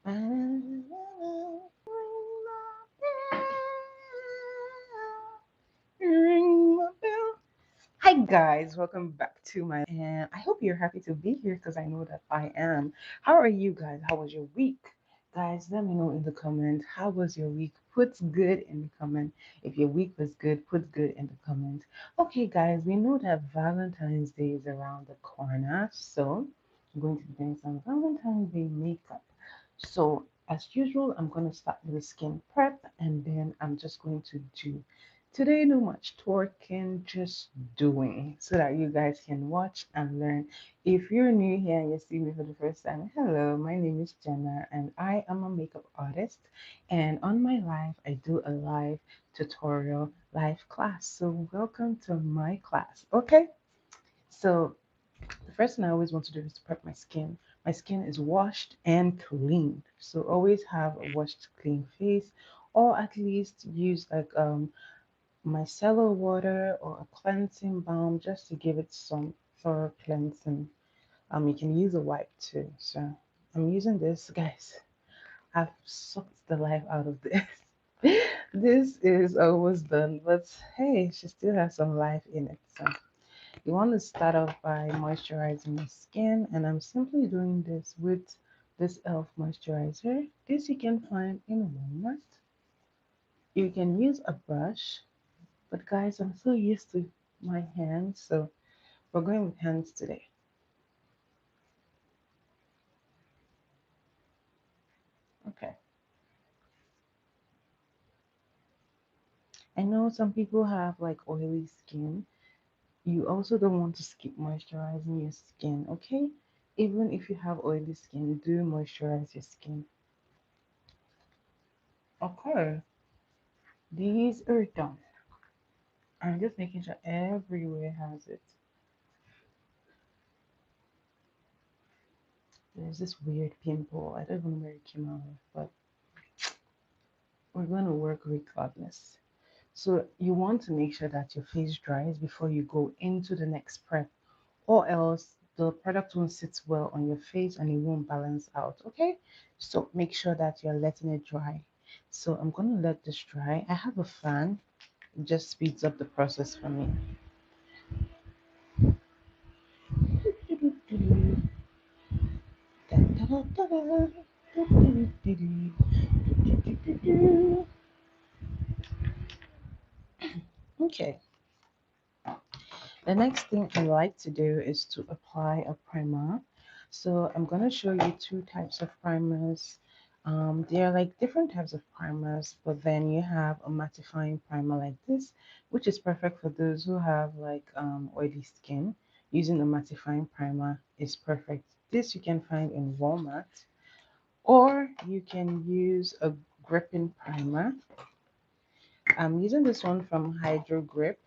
Ring my bell. Hi guys, welcome back to my and I hope you're happy to be here because I know that I am. How are you guys? How was your week? Guys, let me know in the comment how was your week. Put good in the comment. If your week was good, put good in the comment. Okay, guys, we know that Valentine's Day is around the corner, so I'm going to be doing some Valentine's Day makeup. So, as usual, I'm going to start with the skin prep and then I'm just going to do today, no much twerking, just doing so that you guys can watch and learn. If you're new here and you see me for the first time, hello, my name is Jenna and I am a makeup artist. And on my live, I do a live tutorial live class. So, welcome to my class. Okay, so the first thing I always want to do is to prep my skin. My skin is washed and cleaned. So always have a washed clean face or at least use like micellar water or a cleansing balm just to give it some thorough cleansing. You can use a wipe too. So I'm using this, guys. I've sucked the life out of this. This is almost done, but hey, she still has some life in it. So you want to start off by moisturizing your skin, and I'm simply doing this with this e.l.f. moisturizer. This you can find in Walmart. You can use a brush, but guys, I'm so used to my hands, so we're going with hands today. Okay. I know some people have like oily skin. You also don't want to skip moisturizing your skin, okay? Even if you have oily skin, do moisturize your skin. Okay, these are done. I'm just making sure everywhere has it. There's this weird pimple. I don't even know where it came out of, but we're going to work regardless. So you want to make sure that your face dries before you go into the next prep, or else the product won't sit well on your face and it won't balance out. Okay, so make sure that you're letting it dry. So I'm going to let this dry. I have a fan, it just speeds up the process for me. Okay, the next thing I like to do is to apply a primer. So I'm going to show you two types of primers. There are like different types of primers, but then you have a mattifying primer like this, which is perfect for those who have like oily skin. Using a mattifying primer is perfect. This you can find in Walmart, or you can use a gripping primer. I'm using this one from Hydro Grip,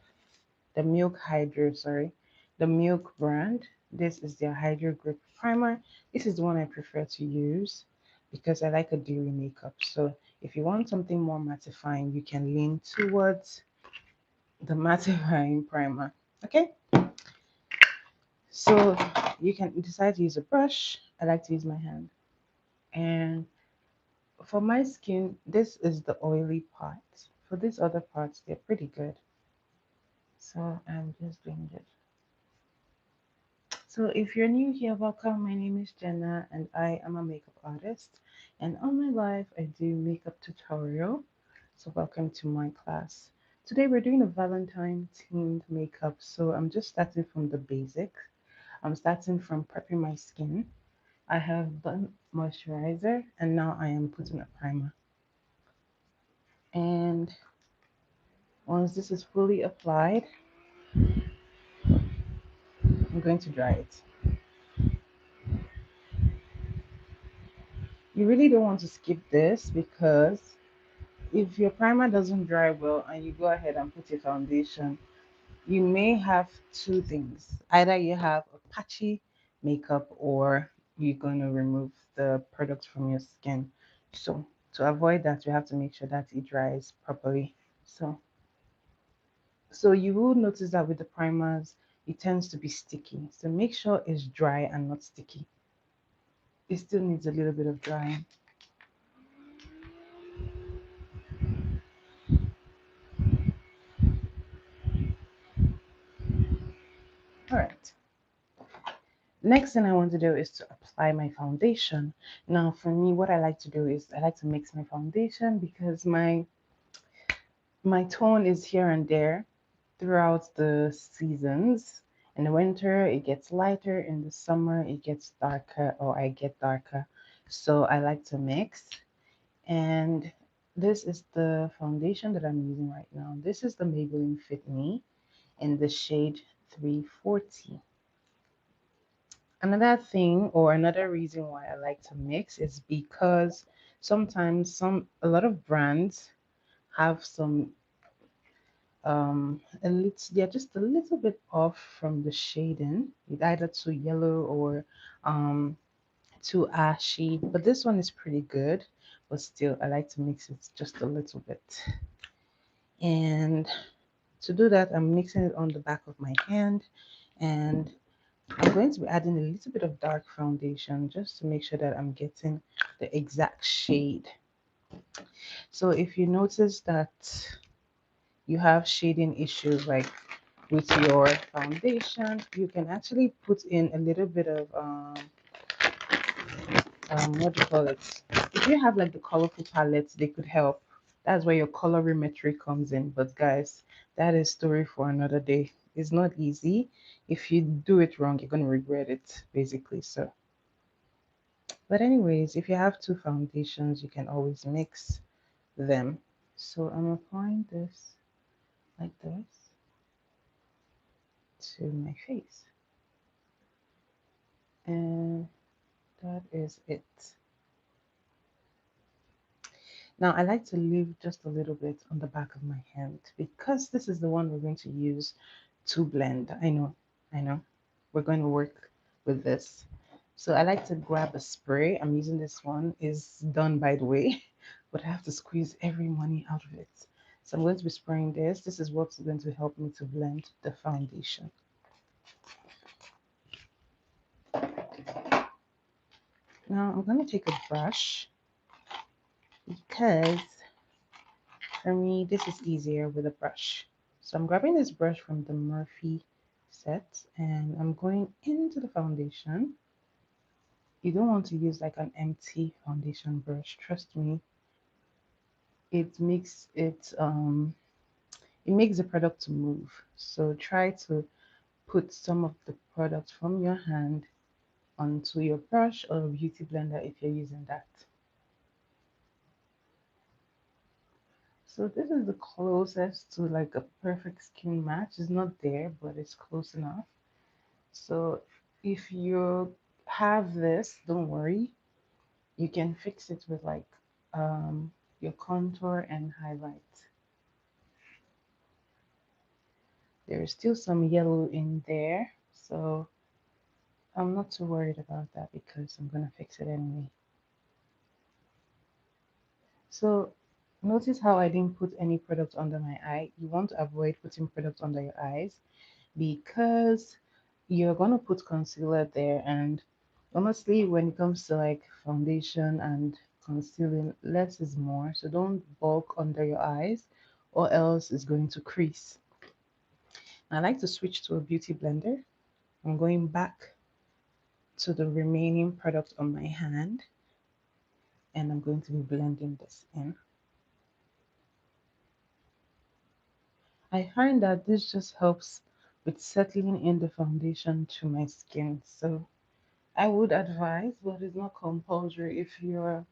the Milk Hydro, sorry, the Milk brand. This is their Hydro Grip Primer. This is the one I prefer to use because I like a dewy makeup. So if you want something more mattifying, you can lean towards the mattifying primer. Okay, so you can decide to use a brush. I like to use my hand. And for my skin, this is the oily part. For these other parts, they're pretty good. So I'm just doing this. So, if you're new here, welcome. My name is Jenna, and I am a makeup artist. And on my live, I do makeup tutorial. So, welcome to my class. Today, we're doing a Valentine themed makeup. So, I'm just starting from the basic. I'm starting from prepping my skin. I have done moisturizer, and now I am putting a primer. And once this is fully applied, I'm going to dry it. You really don't want to skip this because if your primer doesn't dry well and you go ahead and put your foundation, you may have two things. Either you have a patchy makeup or you're going to remove the product from your skin. So, to avoid that, you have to make sure that it dries properly. So, so you will notice that with the primers, it tends to be sticky. So, make sure it's dry and not sticky. It still needs a little bit of drying. Next thing I want to do is to apply my foundation. Now, for me, what I like to do is I like to mix my foundation because my tone is here and there throughout the seasons. In the winter, it gets lighter. In the summer, it gets darker, or I get darker. So I like to mix. And this is the foundation that I'm using right now. This is the Maybelline Fit Me in the shade 340. Another thing or another reason why I like to mix is because sometimes a lot of brands have some a little, they're just a little bit off from the shading. It's either too yellow or um too ashy, but this one is pretty good. But still, I like to mix it just a little bit. And to do that, I'm mixing it on the back of my hand, and I'm going to be adding a little bit of dark foundation just to make sure that I'm getting the exact shade. So if you notice that you have shading issues like with your foundation, you can actually put in a little bit of what do you call it? If you have like the colorful palettes, they could help. That's where your colorimetry comes in. But guys, that is story for another day. It's not easy. If you do it wrong, you're gonna regret it, basically. So, but anyways, if you have two foundations, you can always mix them. So I'm applying this like this to my face, and that is it. Now I like to leave just a little bit on the back of my hand because this is the one we're going to use to blend. I know, we're going to work with this. So I like to grab a spray. I'm using this one. Is done by the way, but I have to squeeze every money out of it. So I'm going to be spraying this. This is what's going to help me to blend the foundation. Now I'm going to take a brush because for me, this is easier with a brush. So I'm grabbing this brush from the Murphy set and I'm going into the foundation. You don't want to use like an empty foundation brush. Trust me, it makes the product to move. So try to put some of the product from your hand onto your brush or a beauty blender if you're using that. So this is the closest to like a perfect skin match. It's not there, but it's close enough. So if you have this, don't worry. You can fix it with like your contour and highlight. There is still some yellow in there, so I'm not too worried about that because I'm gonna fix it anyway. So notice how I didn't put any product under my eye. You want to avoid putting product under your eyes because you're gonna put concealer there, and honestly when it comes to like foundation and concealing, less is more, so don't bulk under your eyes or else it's going to crease. I like to switch to a beauty blender. I'm going back to the remaining product on my hand and I'm going to be blending this in. I find that this just helps with settling in the foundation to my skin, so I would advise, but it's not compulsory. If you're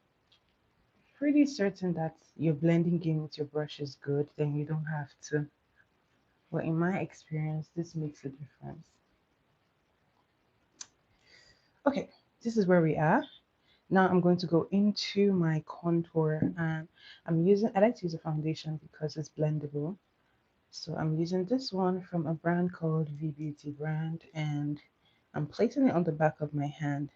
pretty certain that your blending game with your brush is good, then you don't have to. But in my experience, this makes a difference. Okay, this is where we are. Now I'm going to go into my contour and I like to use a foundation because it's blendable. So I'm using this one from a brand called V Beauty brand and I'm placing it on the back of my hand.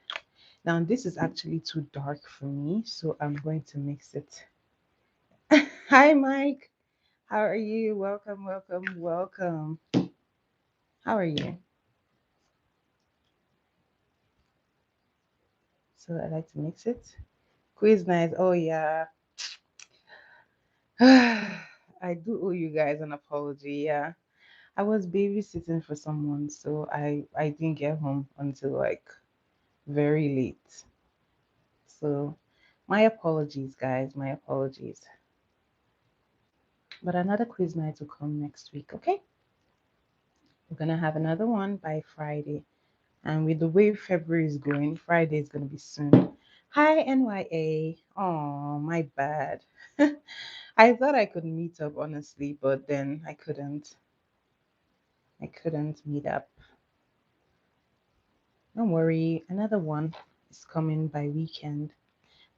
Now this is actually too dark for me, so I'm going to mix it. Hi, Mike. How are you? Welcome, welcome, welcome. How are you? So I like to mix it. Quiz night. Oh yeah. I do owe you guys an apology. Yeah. I was babysitting for someone, so I didn't get home until like very late. So, my apologies, guys. My apologies. But another quiz night will come next week, okay? We're gonna have another one by Friday. And with the way February is going, Friday is gonna be soon. Hi NYA. Oh, my bad. I thought I could meet up honestly, but then I couldn't. I couldn't meet up. Don't worry, another one is coming by weekend.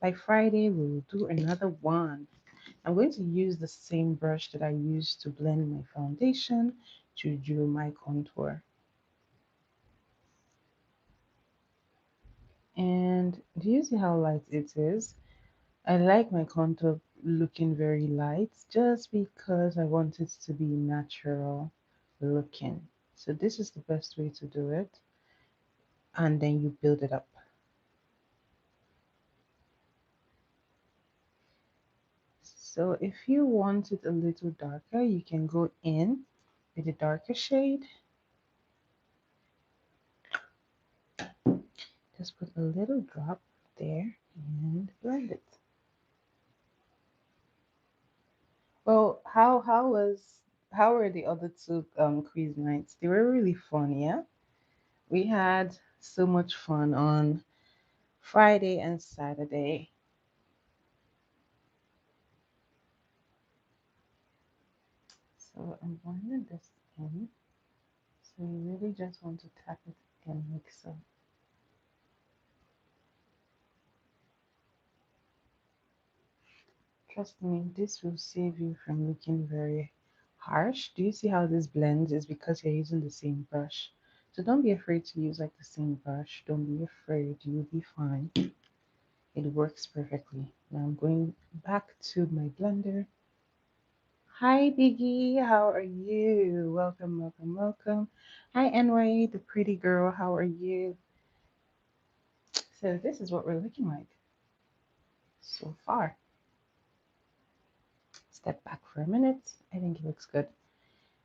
By Friday, we'll do another one. I'm going to use the same brush that I used to blend my foundation to do my contour. And do you see how light it is? I like my contour looking very light just because I want it to be natural looking. So this is the best way to do it. And then you build it up. So if you want it a little darker, you can go in with a darker shade. Just put a little drop there and blend it. Well, how were the other two quiz nights? They were really fun, yeah. We had so much fun on Friday and Saturday. So I'm blending this in. So you really just want to tap it in like so. Trust me, this will save you from looking very harsh. Do you see how this blends? Is because you're using the same brush. So don't be afraid to use like the same brush. Don't be afraid. You'll be fine. It works perfectly. Now I'm going back to my blender. Hi Biggie, how are you? Welcome, welcome, welcome. Hi NY, the pretty girl, how are you? So this is what we're looking like so far. Step back for a minute. I think it looks good.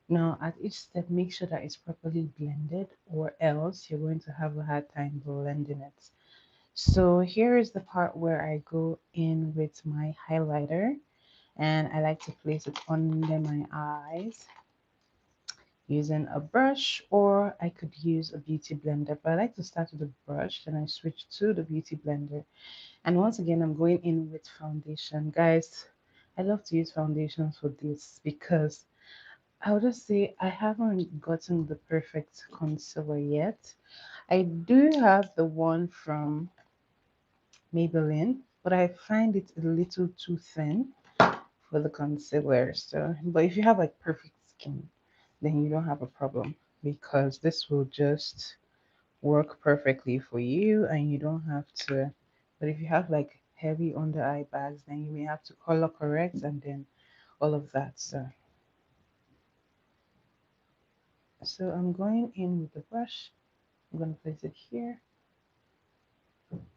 Now at each step, make sure that it's properly blended or else you're going to have a hard time blending it. So here is the part where I go in with my highlighter and I like to place it under my eyes using a brush, or I could use a beauty blender, but I like to start with a brush, then I switch to the beauty blender. And once again, I'm going in with foundation. Guys, I love to use foundation for this because I'll just say I haven't gotten the perfect concealer yet. I do have the one from Maybelline, but I find it a little too thin for the concealer. So, but if you have like perfect skin, then you don't have a problem because this will just work perfectly for you and you don't have to. But if you have like heavy under eye bags, then you may have to color correct and then all of that. So I'm going in with the brush. I'm going to place it here.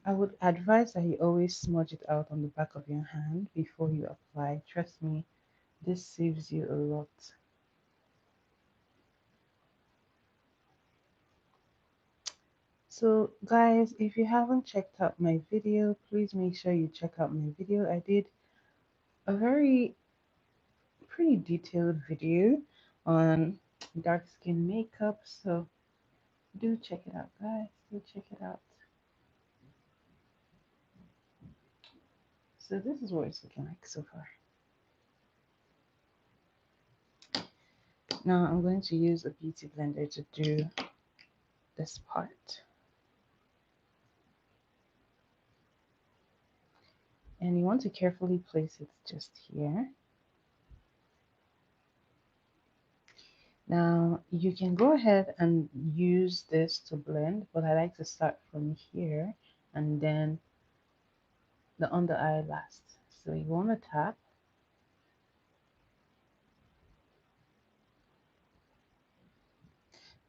I would advise that you always smudge it out on the back of your hand before you apply. Trust me, this saves you a lot. So guys, if you haven't checked out my video, please make sure you check out my video. I did a very pretty detailed video on dark skin makeup, so do check it out guys, do check it out. So this is what it's looking like so far. Now I'm going to use a beauty blender to do this part. And you want to carefully place it just here. Now you can go ahead and use this to blend, but I like to start from here and then the under eye last. So you want to tap.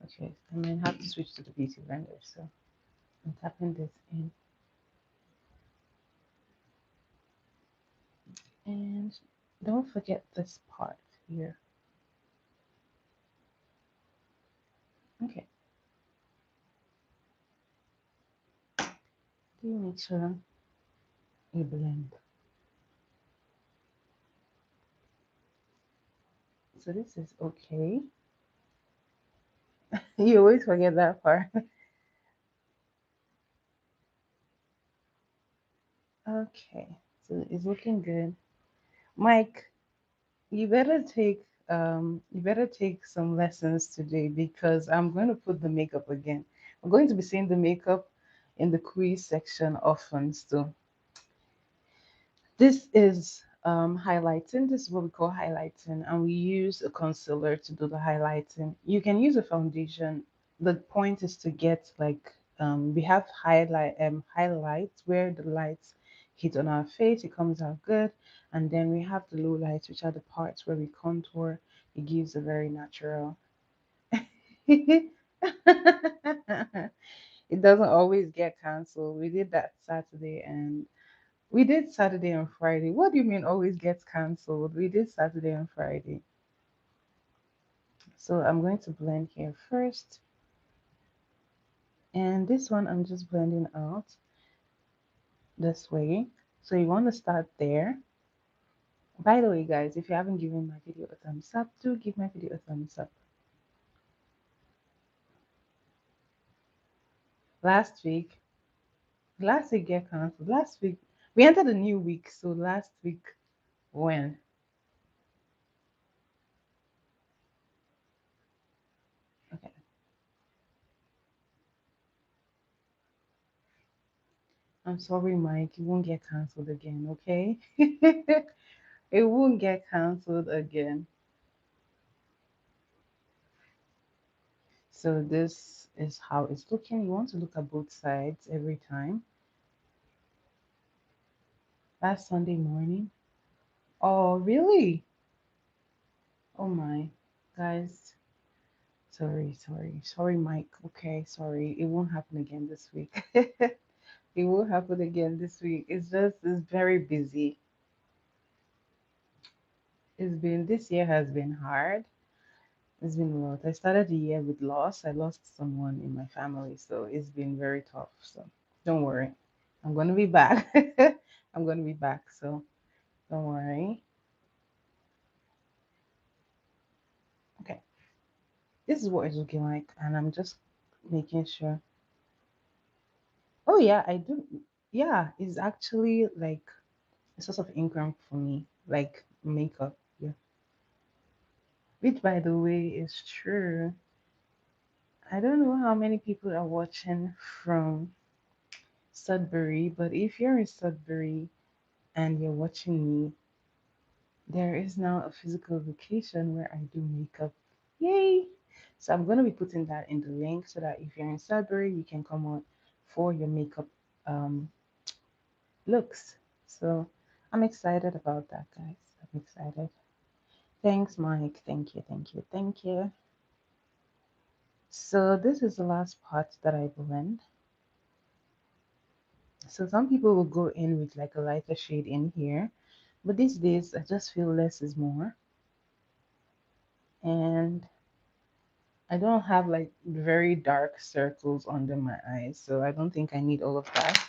Okay, I might have to switch to the beauty blender. So I'm tapping this in. And don't forget this part here. Okay. Do you make sure you blend? So this is okay. You always forget that part. Okay, so it's looking good. Mike, you better take some lessons today because I'm going to put the makeup again. I'm going to be seeing the makeup in the quiz section often. So this is highlighting. This is what we call highlighting, and we use a concealer to do the highlighting. You can use a foundation. The point is to get like we have highlights where the lights hit on our face, it comes out good, and then we have the low lights, which are the parts where we contour. It gives a very natural. It doesn't always get cancelled. We did that Saturday and we did Saturday and Friday. What do you mean always gets cancelled? We did Saturday and Friday. So I'm going to blend here first. And this one I'm just blending out this way. So you want to start there. By the way, guys, if you haven't given my video a thumbs up, do give my video a thumbs up. Last week, last week get cancelled. Last week, we entered a new week. So last week, when? Okay. I'm sorry, Mike. It won't get cancelled again, okay? It won't get cancelled again. So this is how it's looking. You want to look at both sides every time. Last Sunday morning. Oh, really? Oh my. Guys, sorry, Mike. Okay, sorry. It won't happen again this week. It won't happen again this week. It's very busy. This year has been hard. It's been a lot. I started the year with loss. I lost someone in my family, so it's been very tough. So don't worry. I'm gonna be back. I'm gonna be back. So don't worry. Okay. This is what it's looking like, and I'm just making sure. Oh yeah, I do. Yeah, it's actually like a source of income for me, like makeup. Yeah. Which by the way is true. I don't know how many people are watching from Sudbury, but if you're in Sudbury and you're watching me, there is now a physical location where I do makeup. Yay! So I'm going to be putting that in the link so that if you're in Sudbury, you can come on for your makeup um, looks. So I'm excited about that, guys. I'm excited. Thanks, Mike. Thank you, thank you, thank you. So this is the last part that I blend. So some people will go in with like a lighter shade in here, but these days I just feel less is more. And I don't have like very dark circles under my eyes, so I don't think I need all of that.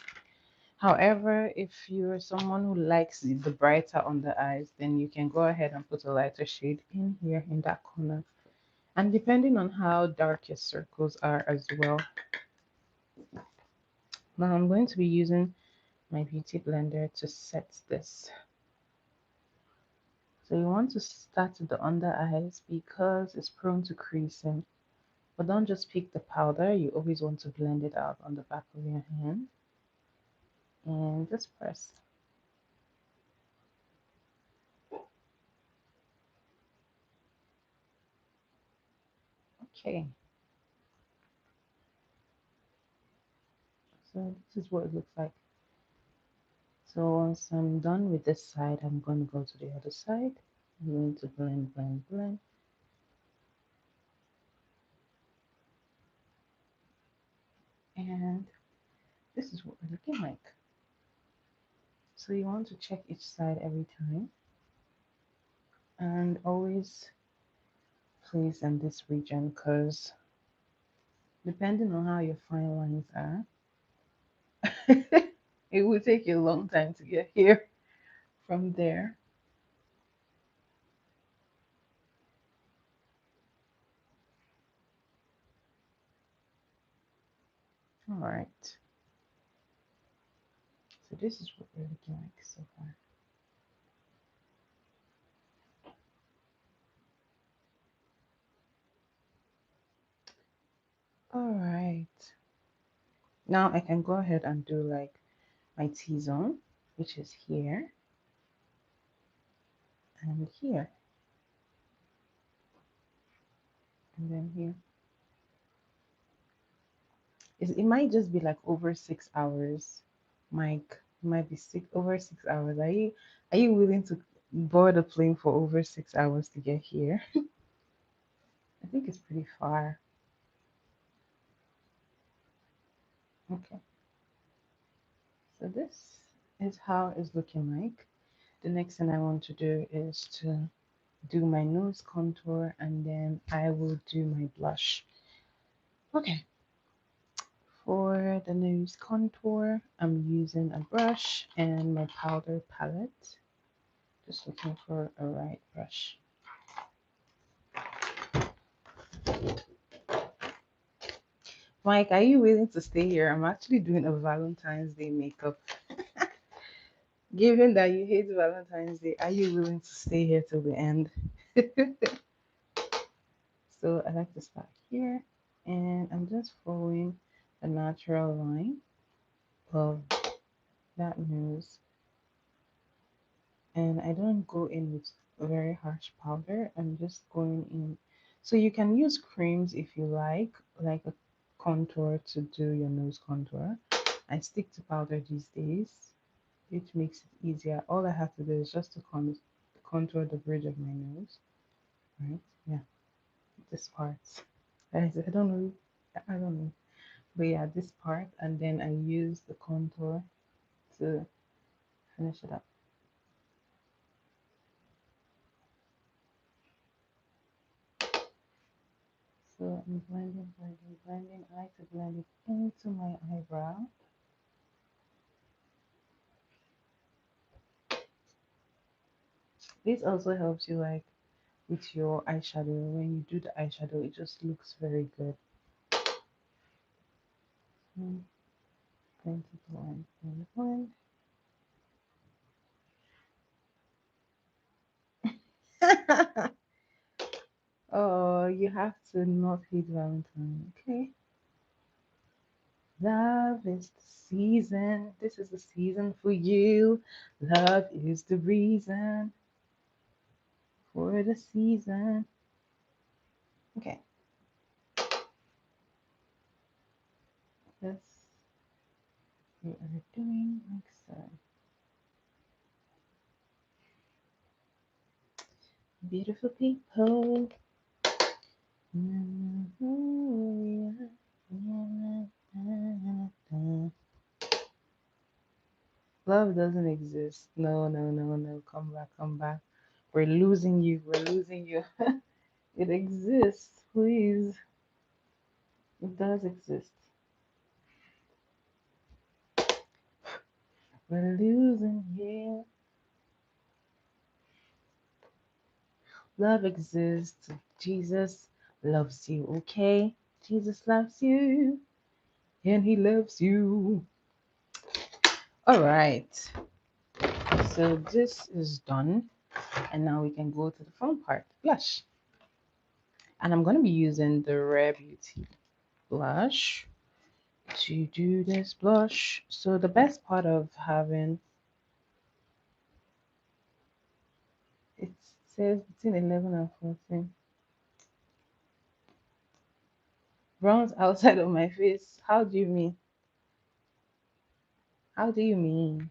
However, if you're someone who likes the brighter on the eyes, then you can go ahead and put a lighter shade in here in that corner. And depending on how dark your circles are as well. Now I'm going to be using my beauty blender to set this. So you want to start at the under eyes because it's prone to creasing. But don't just pick the powder, you always want to blend it out on the back of your hand and just press. Okay, so this is what it looks like. So once I'm done with this side, I'm going to go to the other side. I'm going to blend, blend, blend. And this is what we're looking like. So you want to check each side every time and always place in this region because depending on how your fine lines are, It will take you a long time to get here from there. All right. So this is what we're looking like so far. All right. Now I can go ahead and do like my T-zone, which is here and here and then here. It might just be like over 6 hours, Mike. It might be over 6 hours. Are you willing to board a plane for over 6 hours to get here? I think it's pretty far. Okay. So this is how it's looking like. The next thing I want to do is to do my nose contour and then I will do my blush. Okay, for the nose contour, I'm using a brush and my powder palette. Just looking for a right brush. Mike, are you willing to stay here? I'm actually doing a Valentine's Day makeup. Given that you hate Valentine's Day, are you willing to stay here till the end? So I like to start here and I'm just following a natural line of that nose, and I don't go in with a very harsh powder. I'm just going in. So you can use creams if you like a contour to do your nose contour. I stick to powder these days, which makes it easier. All I have to do is just to contour the bridge of my nose, right? Yeah, this part. I don't know. I don't know. But yeah, this part, and then I use the contour to finish it up. So I'm blending, blending, blending. I like to blend it into my eyebrow. This also helps you like with your eyeshadow. When you do the eyeshadow, it just looks very good. Mm, Going to blend, blend, blend. Oh, you have to not hate Valentine, okay? Love is the season. This is the season for you. Love is the reason for the season. Okay, this we are doing like so. Beautiful people. Love doesn't exist. No, no, no, no. Come back, come back. We're losing you. We're losing you. It exists, please. It does exist. We're losing you. Love exists. Jesus loves you, okay? Jesus loves you, and he loves you. All right. So this is done. And now we can go to the fun part, blush. And I'm going to be using the Rare Beauty blush to do this blush. So the best part of having, it says between 11 and 14. Browns outside of my face. How do you mean? How do you mean?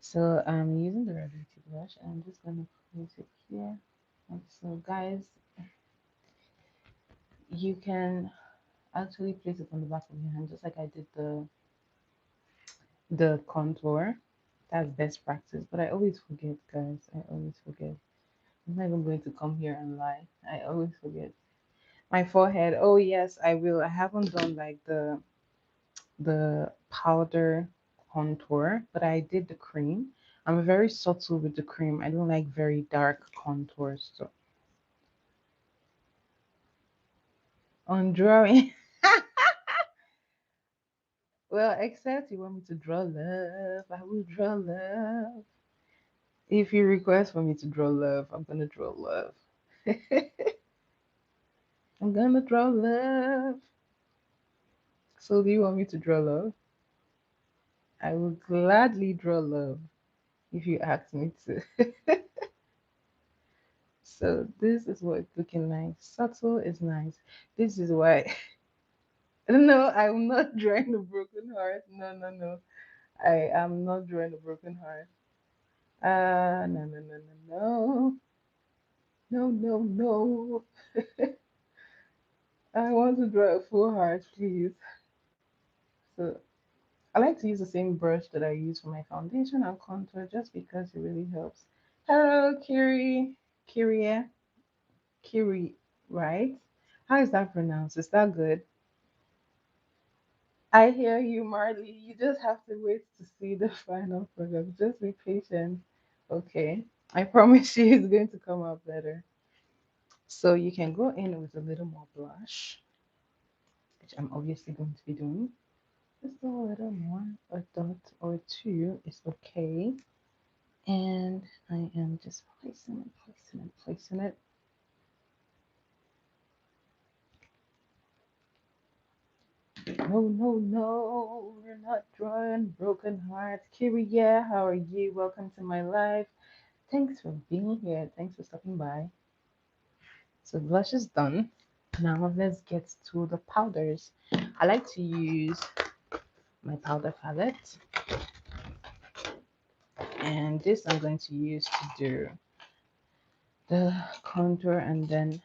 So I'm using the Rare Beauty blush and I'm just going to place it here. And so guys, you can actually place it on the back of your hand just like I did the contour. That's best practice. But I always forget, guys. I always forget. I'm not even going to come here and lie. I always forget. My forehead. Oh yes, I will. I haven't done like the powder contour, but I did the cream. I'm very subtle with the cream. I don't like very dark contours. So on drawing, well, except you want me to draw love, I will draw love. If you request for me to draw love, I'm gonna draw love. I'm gonna draw love. So do you want me to draw love? I will gladly draw love if you ask me to. So this is what it's looking like. Subtle is nice. This is why. No, I'm not drawing a broken heart. No, no, no. I am not drawing a broken heart. No, no, no, no, no. No, no, no. I want to draw a full heart, please. So I like to use the same brush that I use for my foundation and contour just because it really helps. Hello, Kiri. Kiria. Kiri, right? How is that pronounced? Is that good? I hear you, Marley. You just have to wait to see the final product. Just be patient. Okay. I promise you it's going to come out better. So you can go in with a little more blush, which I'm obviously going to be doing. Just a little more, a dot or two is okay. And I am just placing it, placing it, placing it. No, no, no, we're not drawing broken hearts. Kiri, yeah, how are you? Welcome to my life. Thanks for being here. Thanks for stopping by. So blush is done. Now let's get to the powders. I like to use my powder palette, and this I'm going to use to do the contour. And then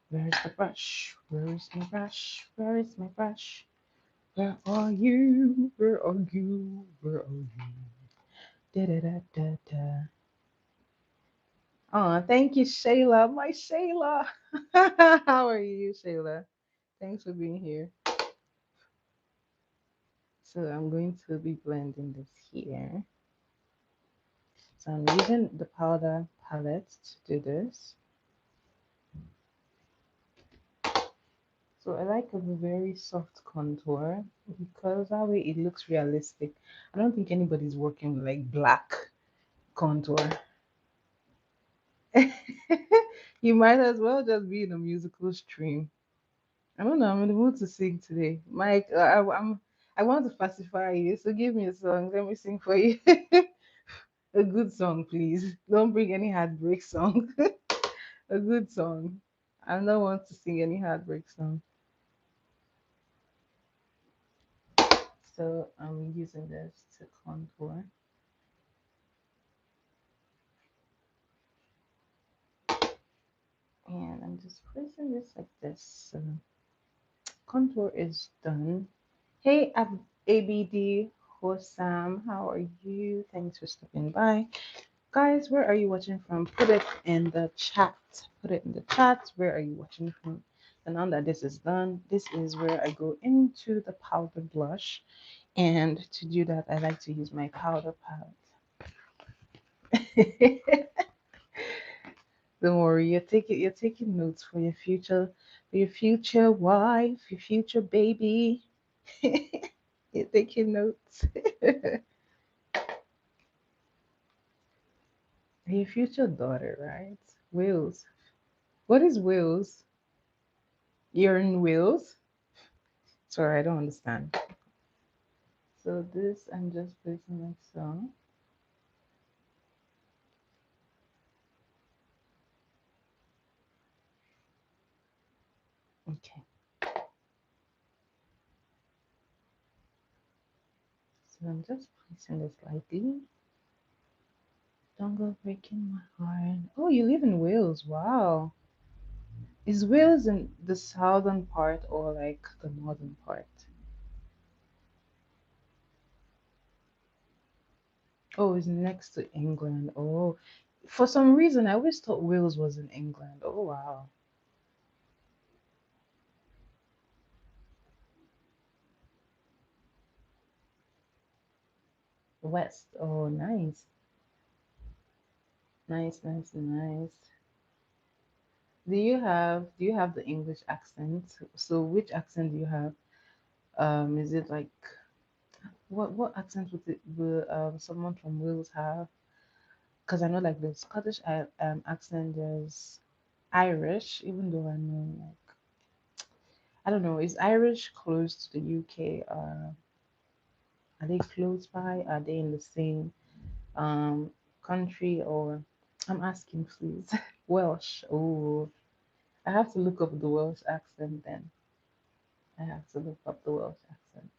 where's the brush? Where is my brush? Where is my brush? Where are you? Where are you? Where are you? Da da da da da. Oh, thank you, Shayla. My Shayla. How are you, Shayla? Thanks for being here. So I'm going to be blending this here. So I'm using the powder palette to do this. So I like a very soft contour because that way it looks realistic. I don't think anybody's working with like black contour. You might as well just be in a musical stream. I don't know. I'm in the mood to sing today, Mike. I want to pacify you, so give me a song. Let me sing for you. A good song, please. Don't bring any heartbreak song. A good song. I don't want to sing any heartbreak song. So I'm using this to contour. And I'm just placing this like this. So contour is done. Hey, ABD Hossam, how are you? Thanks for stopping by. Guys, where are you watching from? Put it in the chat. Put it in the chat. Where are you watching from? And now that this is done, this is where I go into the powder blush. And to do that, I like to use my powder palette. Don't worry, you're taking notes for your future wife, your future baby. You're taking notes. Your future daughter, right? Wales. What is Wales? You're in Wales? Sorry, I don't understand. So this, I'm just placing like so. Okay. So I'm just placing this lightly. Don't go breaking my heart. Oh, you live in Wales. Wow. Is Wales in the southern part or like the northern part? Oh, it's next to England. Oh, for some reason, I always thought Wales was in England. Oh, wow. West. Oh, nice. Nice, nice, nice. Do you have the English accent? So which accent do you have? Is it like what accent would someone from Wales have? Because I know like the Scottish accent, there's Irish, even though I know like I don't know, is Irish close to the UK or are they close by? Are they in the same um country or I'm asking please. Welsh. Oh, I have to look up the Welsh accent then. I have to look up the Welsh accent.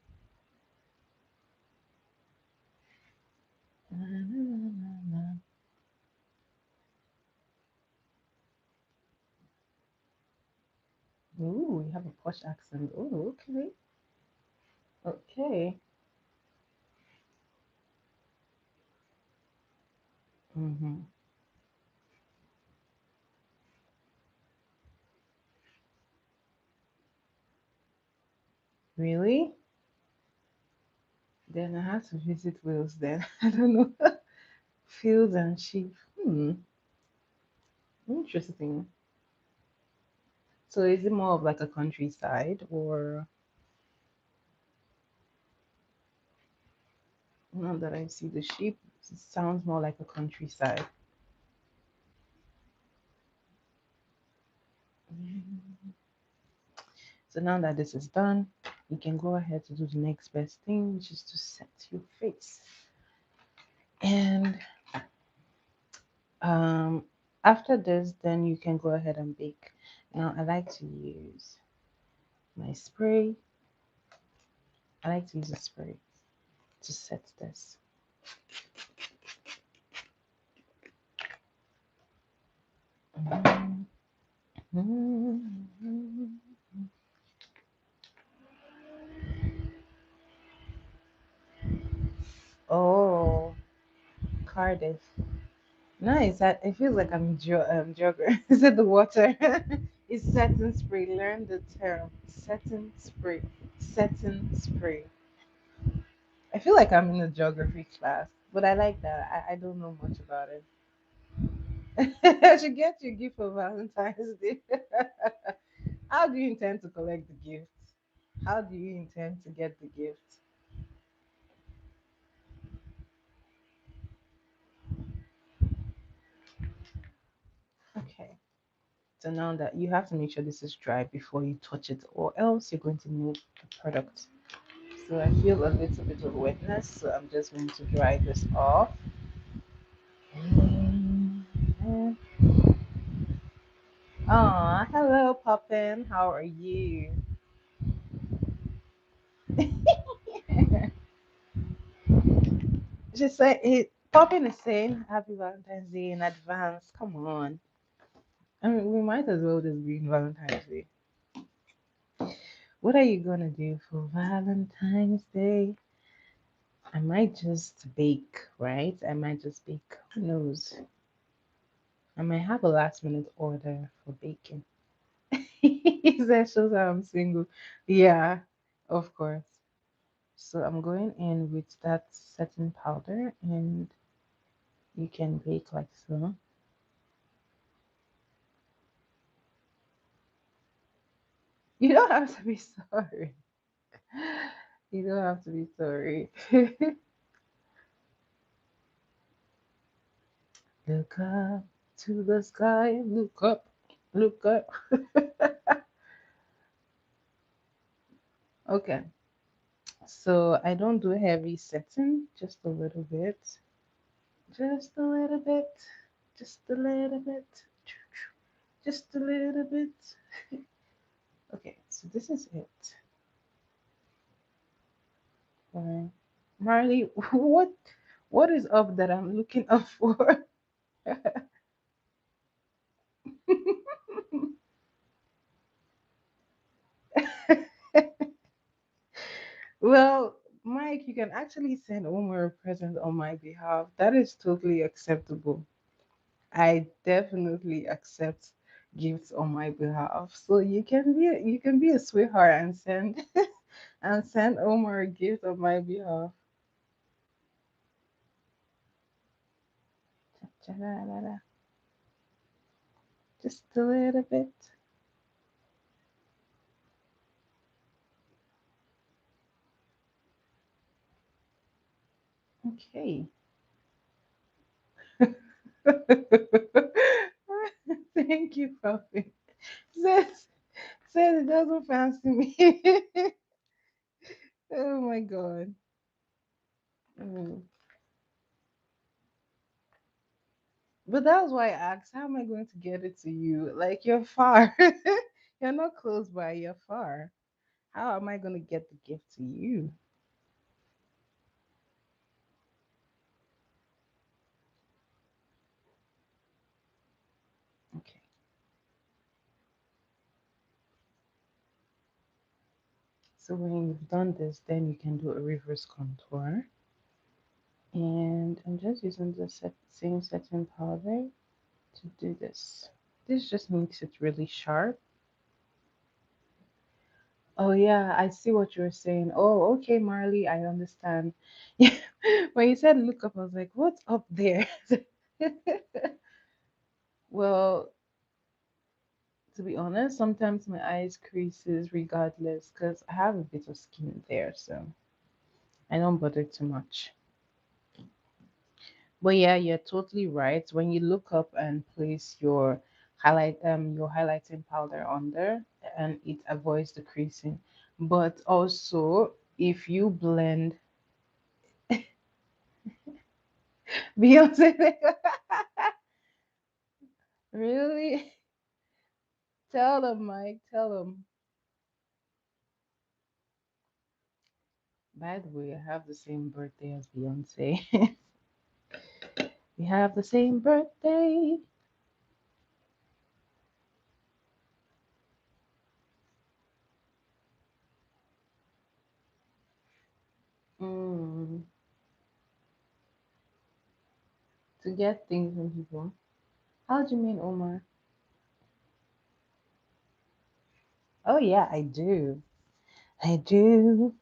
Na, na, na, na, na. Ooh, you have a posh accent. Oh, okay. Okay. Mm-hmm. Really? Then I have to visit Wales then. I don't know. Fields and sheep. Hmm. Interesting. So is it more of like a countryside or now that I see the sheep, it sounds more like a countryside. Mm. So now that this is done, you can go ahead to do the next best thing, which is to set your face. And um, after this, then you can go ahead and bake. Now I like to use my spray. I like to use a spray to set this. Oh, Cardiff. Nice. It feels like I'm jogger. Is it the water? It's setting spray. Learn the term. Setting spray. Setting spray. I feel like I'm in a geography class, but I like that. I don't know much about it. I should get you a gift for Valentine's Day. How do you intend to collect the gift? How do you intend to get the gift? Okay. So now that you have to make sure this is dry before you touch it, or else you're going to move the product. So I feel a little bit of wetness, so I'm just going to dry this off. Oh, hello, Poppin. How are you? Just say it. Poppin is saying Happy Valentine's Day in advance. Come on. I mean, we might as well just be in Valentine's Day. What are you gonna do for Valentine's Day? I might just bake, right? I might just bake. Who knows? I might have a last minute order for baking. That shows how I'm single. Yeah, of course. So I'm going in with that setting powder and you can bake like so. You don't have to be sorry. You don't have to be sorry. Look up to the sky, look up, look up. Okay, so I don't do heavy setting, just a little bit. Just a little bit. Just a little bit. Just a little bit. Okay, so this is it. Alright. Marley, what is up that I'm looking up for? Well, Mike, you can actually send Omar a present on my behalf. That is totally acceptable. I definitely accept gifts on my behalf. So you can be a sweetheart and send and send Omar a gift on my behalf. Ja-la-la-la. Just a little bit. Okay. Thank you, Puppy. Says, says it doesn't fancy me. Oh my god. Mm. But that's why I asked, how am I going to get it to you? Like you're far. You're not close by, you're far. How am I going to get the gift to you? Okay. So when you've done this, then you can do a reverse contour. And I'm just using the same setting powder to do this. This just makes it really sharp. Oh yeah, I see what you're saying. Oh, okay, Marley, I understand. Yeah. When you said look up, I was like, what's up there? Well, to be honest, sometimes my eyes creases regardless because I have a bit of skin there, so I don't bother too much. But yeah, you're totally right. When you look up and place your highlighting powder under, and it avoids the creasing. But also, if you blend Beyonce, really? Tell them, Mike. Tell them. By the way, I have the same birthday as Beyonce. We have the same birthday. Mm, to get things from people. How do you mean, Omar? Oh yeah, I do. I do.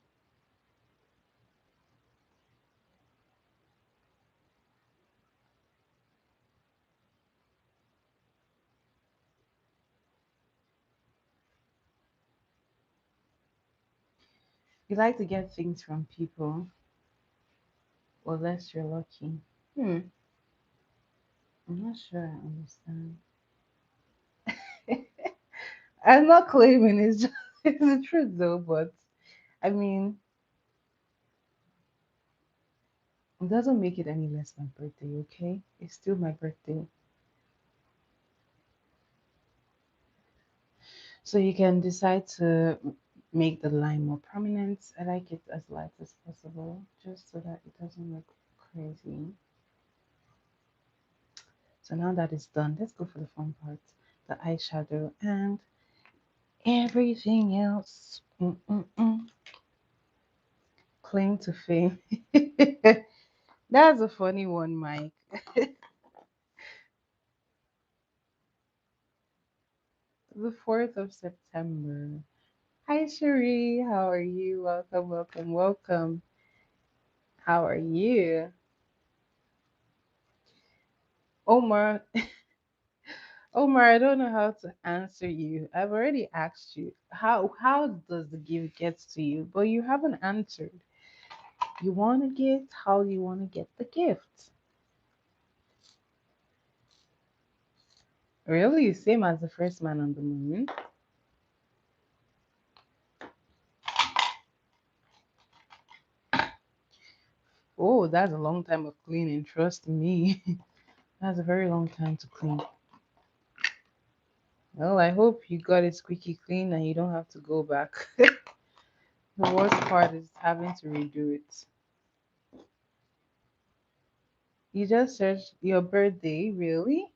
You like to get things from people, unless you're lucky. Hmm. I'm not sure I understand. I'm not claiming it's just it's the truth though, but I mean, it doesn't make it any less my birthday, okay? It's still my birthday. So you can decide to make the line more prominent. I like it as light as possible, just so that it doesn't look crazy. So now that it's done, let's go for the fun part, the eyeshadow and everything else. Claim to fame. That's a funny one, Mike. The 4th of September. Hi, Cherie. How are you? Welcome, welcome, welcome. How are you? Omar, Omar, I don't know how to answer you. I've already asked you how does the gift get to you, but you haven't answered. You want a gift? How do you want to get the gift? Really? Same as the first man on the moon? Oh, that's a long time of cleaning. Trust me. That's a very long time to clean. Well, I hope you got it squeaky clean and you don't have to go back. The worst part is having to redo it. You just searched your birthday, really?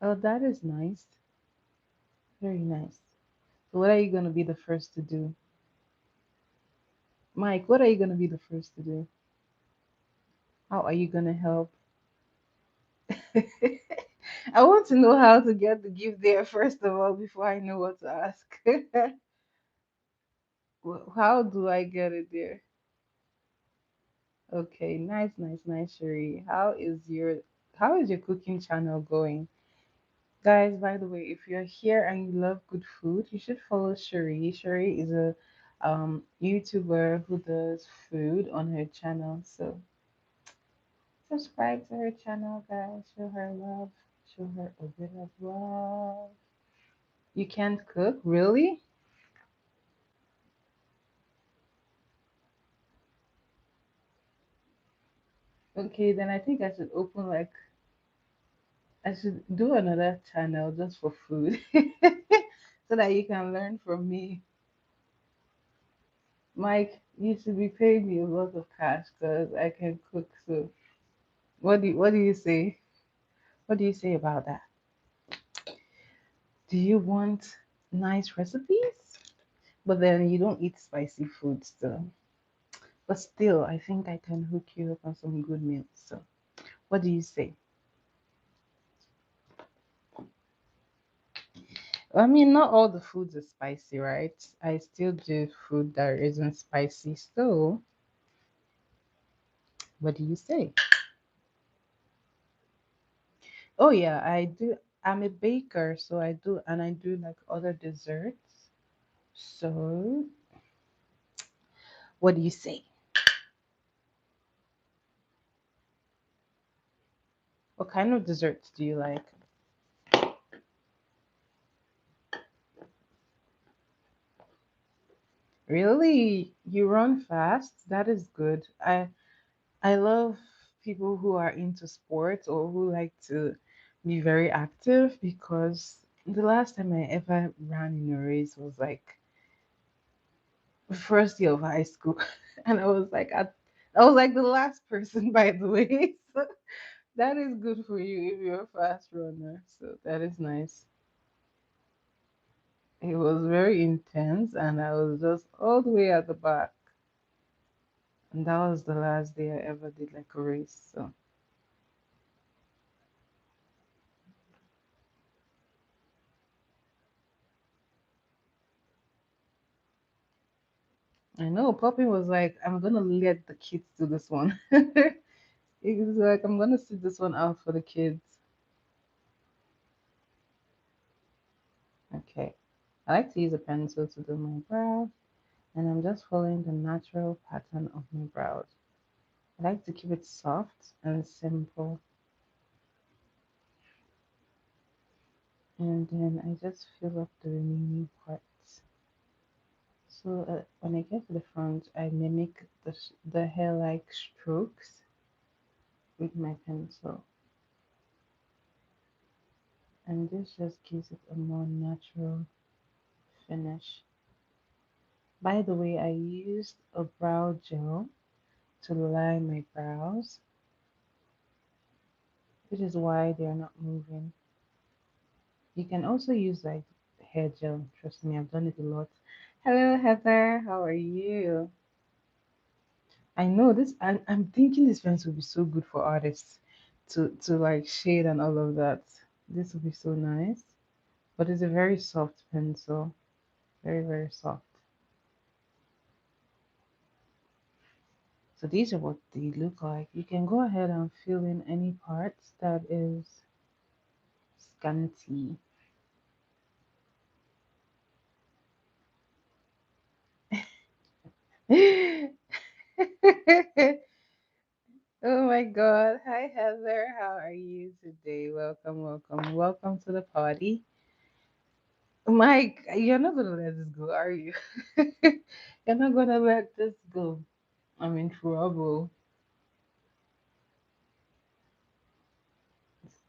Oh, that is nice. Very nice. So what are you gonna be the first to do? Mike, what are you gonna be the first to do? How are you gonna help? I want to know how to get the gift there first of all before I know what to ask. How do I get it there? Okay, nice, nice, nice, Sherry. How is your cooking channel going? Guys, by the way, if you're here and you love good food, you should follow Sherry. Sherry is a YouTuber who does food on her channel. So subscribe to her channel, guys. Show her love. Show her a bit of love. You can't cook, really? Okay, then I think I should open like I should do another channel just for food, so that you can learn from me. Mike, you should be paying me a lot of cash because I can cook. So what do you say? What do you say about that? Do you want nice recipes? But then you don't eat spicy food still. But still, I think I can hook you up on some good meals. So what do you say? I mean, not all the foods are spicy, right? I still do food that isn't spicy. So what do you say? Oh yeah, I do. I'm a baker, so I do like other desserts. So what do you say? What kind of desserts do you like? Really? You run fast? That is good. I love people who are into sports or who like to be very active because the last time I ever ran in a race was like first year of high school, and I was like the last person, by the way. So that is good for you if you're a fast runner. So that is nice. It was very intense, and I was just all the way at the back. And that was the last day I ever did like a race. So I know Poppy was like, I'm gonna let the kids do this one. He was like, I'm gonna sit this one out for the kids. Okay. I like to use a pencil to do my brows, and I'm just following the natural pattern of my brows. I like to keep it soft and simple, and then I just fill up the remaining parts. So when I get to the front, I mimic the hair-like strokes with my pencil, and this just gives it a more natural finish. By the way, I used a brow gel to line my brows, which is why they're not moving. You can also use like hair gel. Trust me, I've done it a lot. Hello, Heather. How are you? I know this. I'm thinking this pencil will be so good for artists to like shade and all of that. This will be so nice. But it's a very soft pencil. Very, very soft. So these are what they look like. You can go ahead and fill in any parts that is scanty. Oh my God. Hi, Heather. How are you today? Welcome, welcome, welcome to the party. Mike, you're not going to let this go, are you? You're not going to let this go. I'm in trouble.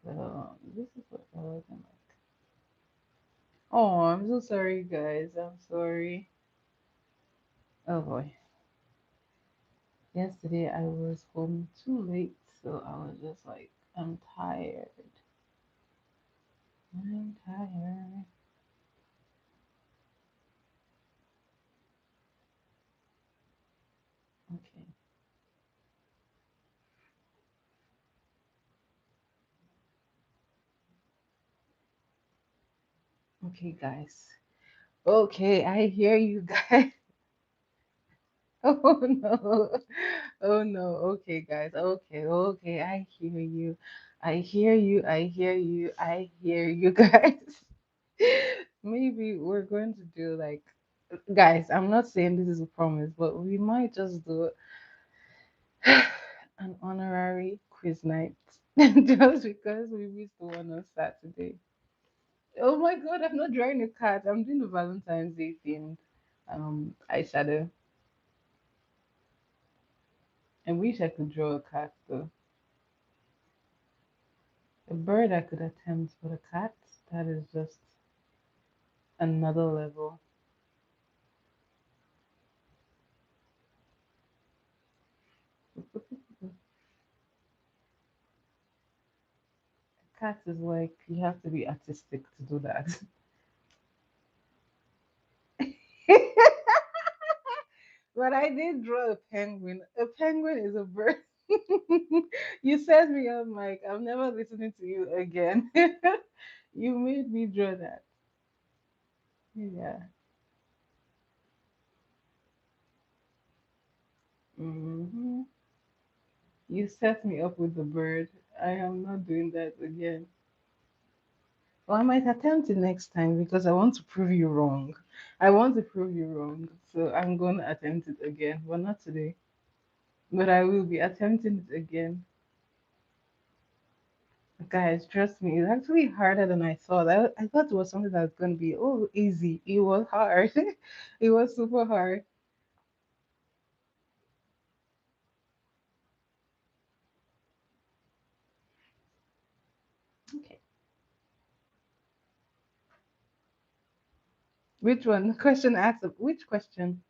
So, this is what I wasn't like. Oh, I'm so sorry, guys. I'm sorry. Oh boy. Yesterday I was home too late, so I was just like, I'm tired. I'm tired. Okay. Okay, guys. Okay, I hear you guys. Oh no. Oh no. Okay, guys. Okay, okay. I hear you. I hear you. I hear you. I hear you guys. Maybe we're going to do like, guys, I'm not saying this is a promise, but we might just do an honorary quiz night just because we missed the one on Saturday. Oh my god, I'm not drawing a cat. I'm doing the Valentine's Day themed eyeshadow. I wish I could draw a cat though. A bird I could attempt, but a cat, that is just another level. A cat is like you have to be artistic to do that. But I did draw a penguin. A penguin is a bird. You set me up, Mike. I'm never listening to you again. You made me draw that. Yeah. Hmm. You set me up with the bird. I am not doing that again. Well, I might attempt it next time because I want to prove you wrong. I want to prove you wrong. So I'm going to attempt it again, but not today. But I will be attempting it again. Guys, trust me, it's actually harder than I thought. I thought it was something that was going to be, oh, easy. It was hard. It was super hard. Okay. Which one? Question asked. Which question?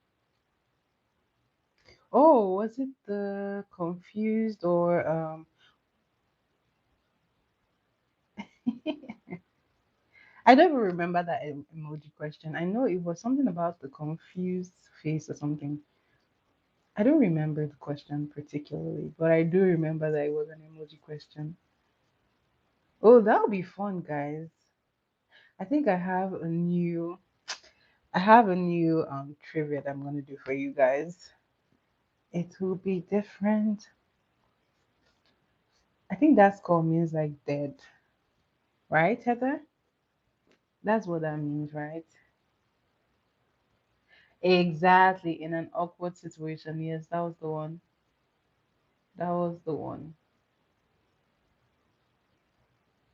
Oh, was it the confused or I don't even remember that emoji question. I know it was something about the confused face or something. I don't remember the question particularly, but I do remember that it was an emoji question. Oh, that'll be fun, guys. I think I have a new trivia that I'm gonna do for you guys. It will be different. I think that skull means like dead, right, Heather? That's what that means, right? Exactly. In an awkward situation. Yes, that was the one. That was the one.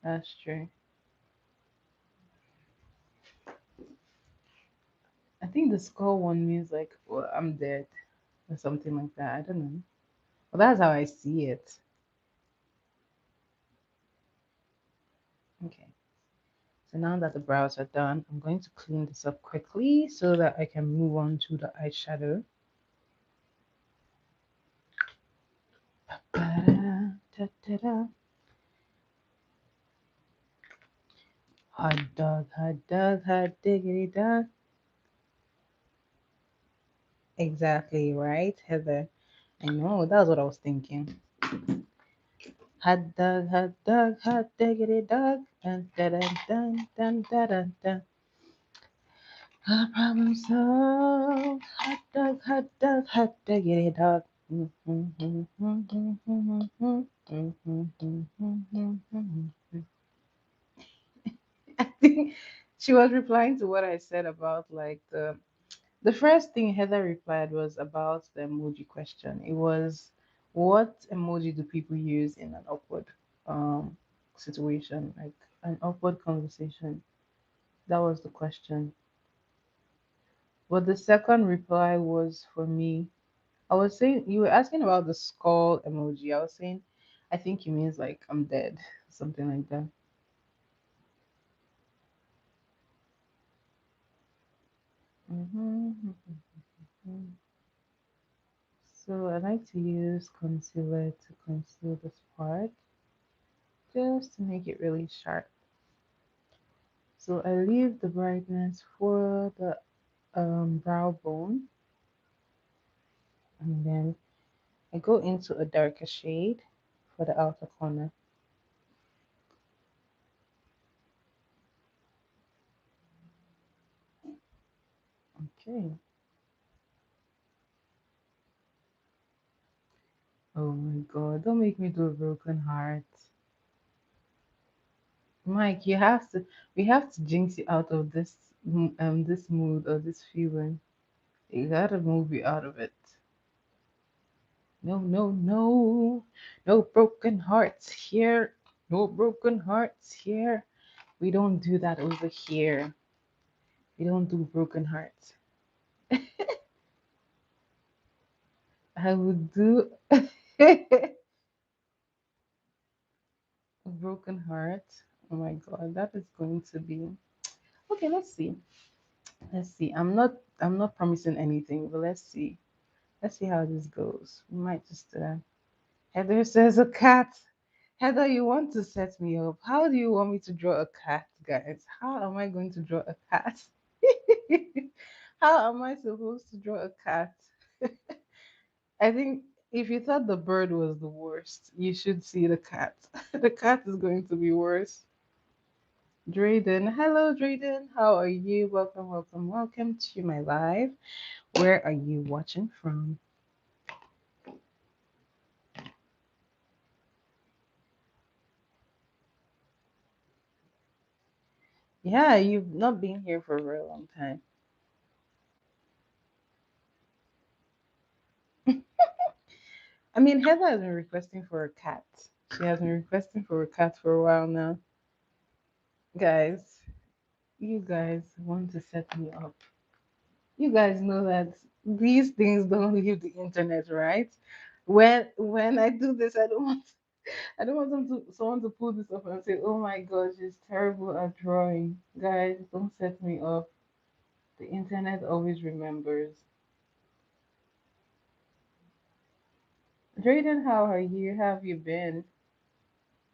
That's true. I think the skull one means like, well, I'm dead or something like that. I don't know. Well, that's how I see it. Okay. So now that the brows are done, I'm going to clean this up quickly so that I can move on to the eyeshadow. Da-da, da-da-da. Hot dog, hot diggity dog. Exactly right, Heather. I know, that was what I was thinking. Hot diggity dog. Dun, dun, dun, dun, dun, dun, dun, dun. Problem solved. Hot dog, hot diggity dog. I think she was replying to what I said about like the first thing Heather replied was about the emoji question. It was, what emoji do people use in an awkward um situation, like an awkward conversation? That was the question. But the second reply was for me. I was saying you were asking about the skull emoji. I was saying I think it means like I'm dead, something like that. Hmm. So I like to use concealer to conceal this part just to make it really sharp. So I leave the brightness for the brow bone, and then I go into a darker shade for the outer corner. Okay. Oh my god, don't make me do a broken heart. Mike, we have to jinx you out of this mood or this feeling. You gotta move you out of it. No, no, no. No broken hearts here. No broken hearts here. We don't do that over here. We don't do broken hearts. I would do a broken heart. Oh my god, that is going to be okay. Let's see. Let's see. I'm not promising anything, but let's see. Let's see how this goes. We might just Heather says a cat. Heather, you want to set me up. How do you want me to draw a cat, guys? How am I going to draw a cat? How am I supposed to draw a cat? I think if you thought the bird was the worst, you should see the cat. The cat is going to be worse. Drayden, hello Drayden, how are you? Welcome, welcome, welcome to my live. Where are you watching from? Yeah, you've not been here for a very long time. I mean, Heather has been requesting for a cat. She has been requesting for a cat for a while now. Guys, you guys want to set me up. You guys know that these things don't leave the internet, right? When I do this, I don't want someone to pull this up and say, "Oh my God, she's terrible at drawing." Guys, don't set me up. The internet always remembers. Drayden, how are you? How have you been?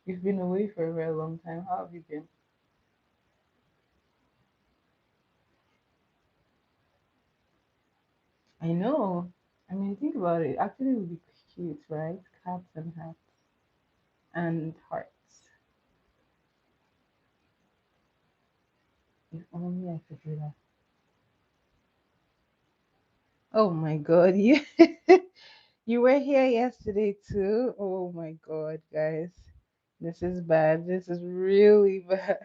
You've been away for a very long time. How have you been? I know. I mean, think about it. Actually, it would be cute, right? Cats and hats and hearts. If only I could do that. Oh my God, you you were here yesterday too. Oh my God, guys, this is bad. This is really bad.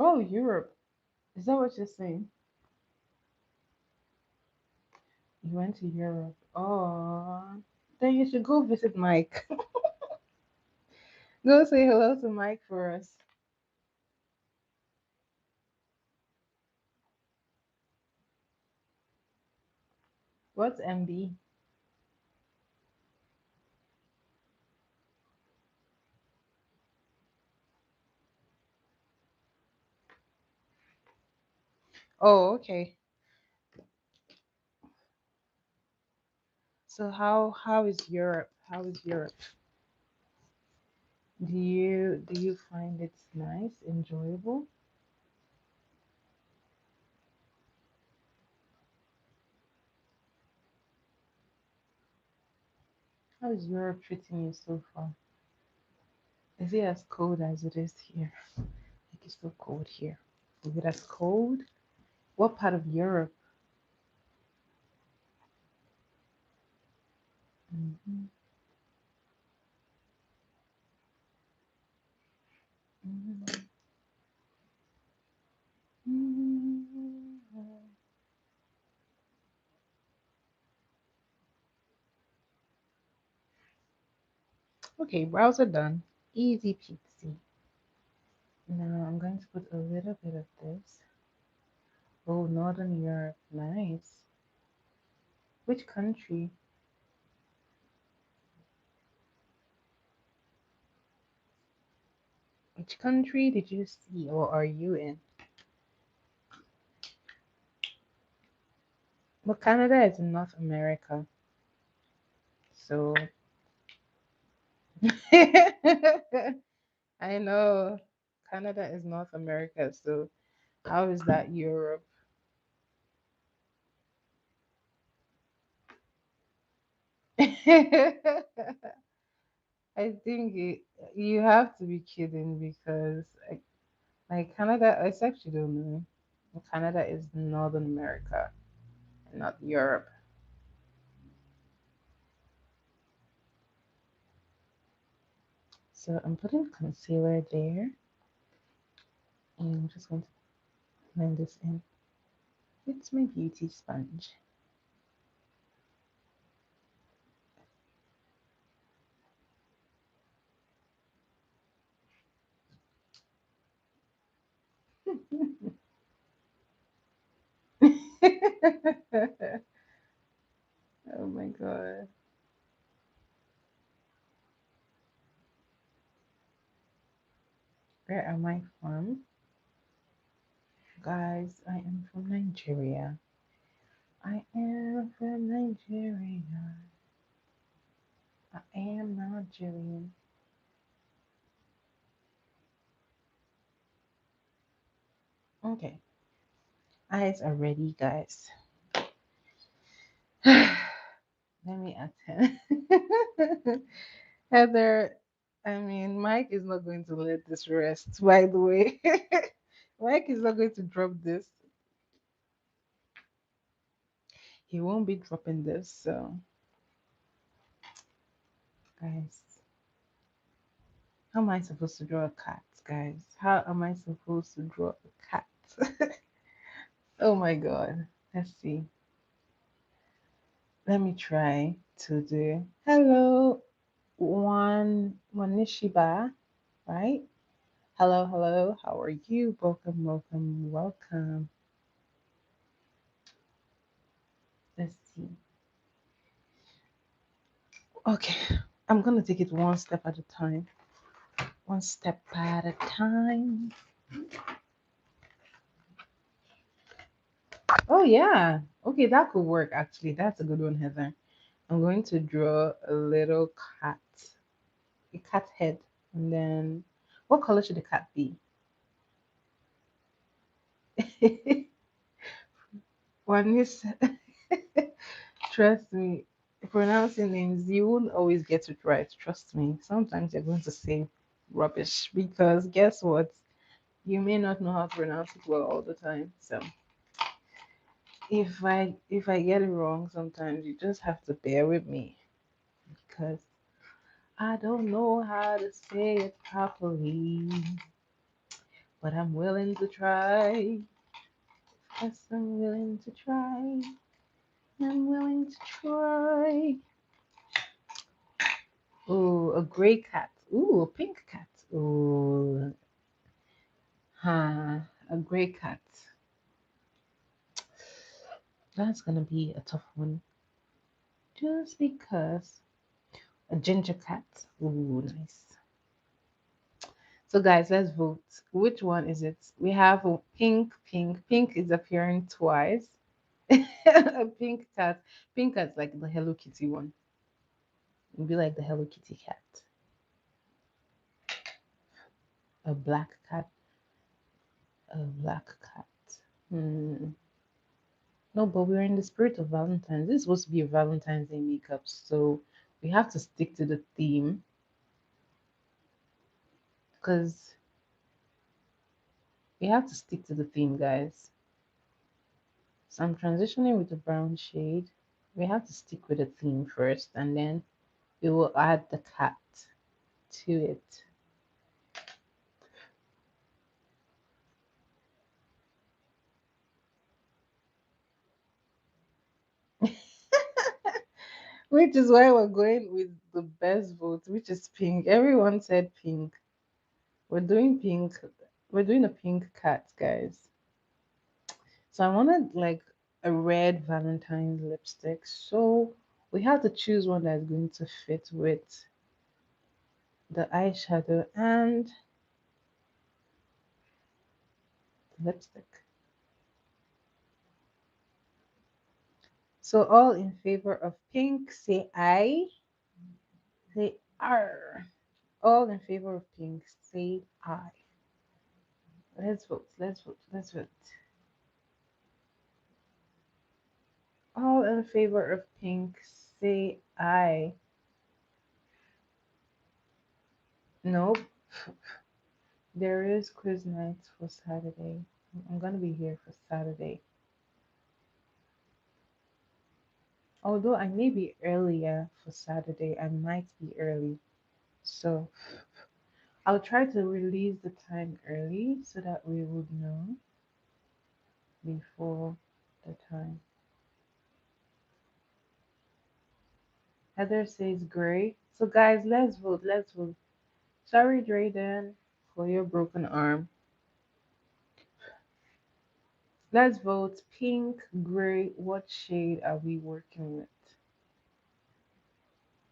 Oh, Europe. Is that what you're saying? You went to Europe. Oh, then you should go visit Mike. Go say hello to Mike for us. What's MB? Oh, okay. So how is Europe? How is Europe? Do you find it nice, enjoyable? How is Europe treating you so far? Is it as cold as it is here? Like it's so cold here. Is it as cold? What part of Europe? Mhm, mhm, mhm. Okay, browser done. Easy peasy. Now I'm going to put a little bit of this. Oh, Northern Europe. Nice. Which country? Which country did you see or are you in? Well, Canada is in North America. So I know Canada is North America. So how is that Europe? I think you have to be kidding because like Canada, I actually don't know. Canada is Northern America, not Europe. So I'm putting concealer there, and I'm just going to blend this in with my beauty sponge. Oh my god. Where am I from? Guys, I am from Nigeria. I am from Nigeria. I am Nigerian. Okay, eyes are ready, guys. Let me attend. Heather, I mean, Mike is not going to let this rest, by the way. Mike is not going to drop this. He won't be dropping this. So, guys, how am I supposed to draw a cat, guys? How am I supposed to draw a cat? Oh my god. Let's see. Let me try to do. Hello, Wanishiba, right? Hello, hello. How are you? Welcome, welcome, welcome. Let's see. Okay, I'm gonna take it one step at a time. One step at a time. Oh yeah. Okay, that could work actually. That's a good one, Heather. I'm going to draw a little cat, a cat head, and then what color should the cat be? One is trust me, pronouncing names you won't always get it right. Trust me. Sometimes you're going to say rubbish because guess what? You may not know how to pronounce it well all the time. So if I get it wrong, sometimes you just have to bear with me because I don't know how to say it properly, but I'm willing to try. Yes, I'm willing to try. I'm willing to try. Ooh, a gray cat. Ooh, a pink cat. Ooh, huh, a gray cat. That's gonna be a tough one. Just because a ginger cat. Ooh, nice. So guys, let's vote. Which one is it? We have a pink, pink. Pink is appearing twice. A pink cat. Pink cat's like the Hello Kitty one. It'd be like the Hello Kitty cat. A black cat. A black cat. Hmm. No, but we're in the spirit of Valentine's. This is supposed to be a Valentine's Day makeup, so we have to stick to the theme because we have to stick to the theme, guys. So I'm transitioning with the brown shade. We have to stick with the theme first, and then we will add the cat to it. Which is why we're going with the best vote, which is pink. Everyone said pink. We're doing pink. We're doing a pink cat, guys. So I wanted like a red Valentine's lipstick. So we have to choose one that's going to fit with the eyeshadow and the lipstick. So all in favor of pink, say I, say R. All in favor of pink, say I. Let's vote, let's vote, let's vote. All in favor of pink, say I. Nope. There is quiz night for Saturday. I'm gonna be here for Saturday. Although I may be earlier for Saturday, I might be early. So I'll try to release the time early so that we would know before the time. Heather says gray. So guys, let's vote. Let's vote. Sorry, Drayden, for your broken arm. Let's vote pink, gray. What shade are we working with?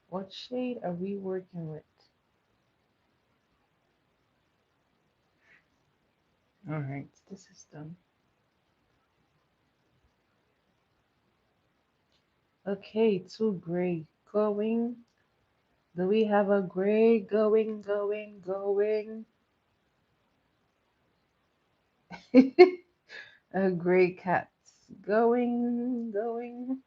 What shade are we working with? All right, this is done. Okay, two gray going. Do we have a gray going, going, going? A gray cat going, going.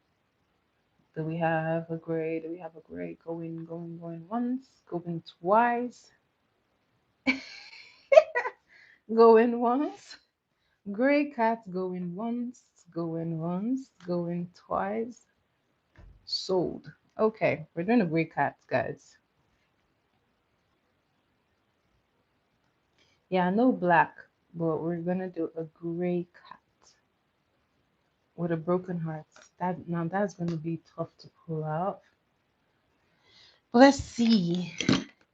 Do we have a gray? Do we have a gray going, going, going once, going twice, going once? Gray cat going once, going once, going twice. Sold. Okay, we're doing a gray cat, guys. Yeah, no black, but we're gonna do a gray cat with a broken heart. That now that's gonna be tough to pull out. Let's see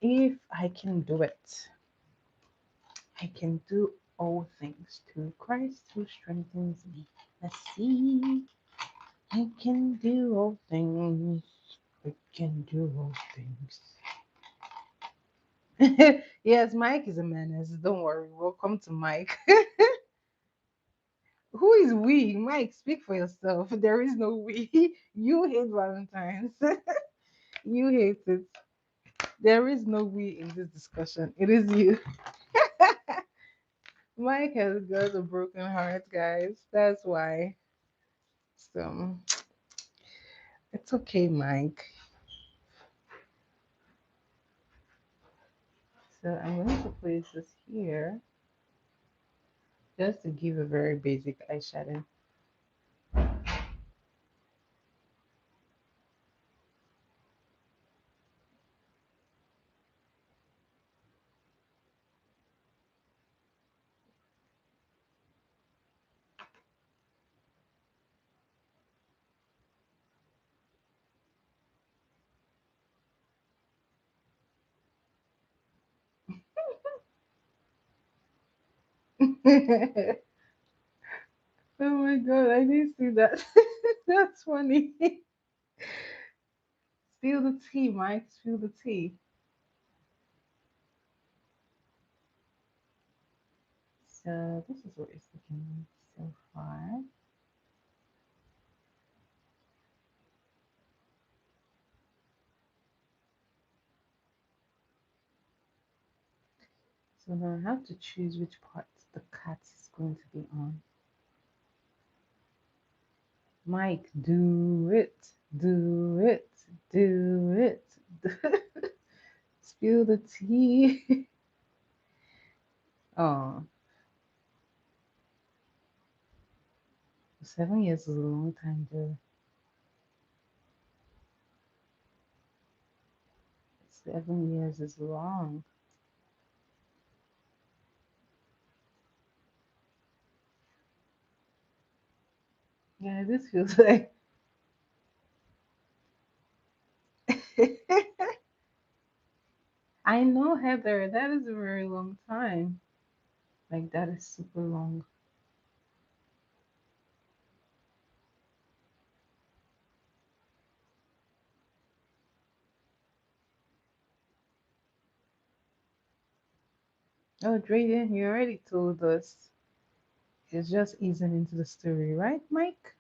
if I can do it. I can do all things through Christ who strengthens me. Let's see. I can do all things. I can do all things. Yes, Mike is a menace. Don't worry. Welcome to Mike. Who is we? Mike, speak for yourself. There is no we. You hate Valentine's. You hate it. There is no we in this discussion. It is you. Mike has got a broken heart, guys. That's why. So it's okay, Mike. So I'm going to place this here just to give a very basic eyeshadow. Oh my god, I didn't see that. That's funny. Spill the tea, Mike. Spill the tea. So this is what it's looking like so far. So now I have to choose which part the cat is going to be on. Mike, do it, do it, do it. Spill the tea. Oh, 7 years is a long time, though. 7 years is long. Yeah, this feels like. I know, Heather. That is a very long time. Like, that is super long. Oh, Drayden, you already told us. It's just easing into the story, right, Mike?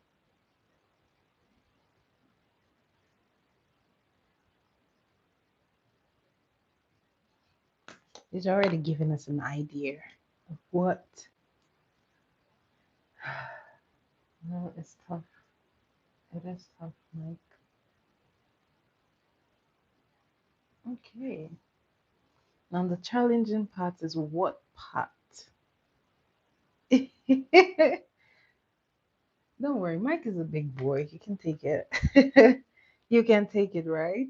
He's already given us an idea of what. No, it's tough. It is tough, Mike. Okay. Now, the challenging part is what part? Don't worry, Mike is a big boy. You can take it. You can take it, right?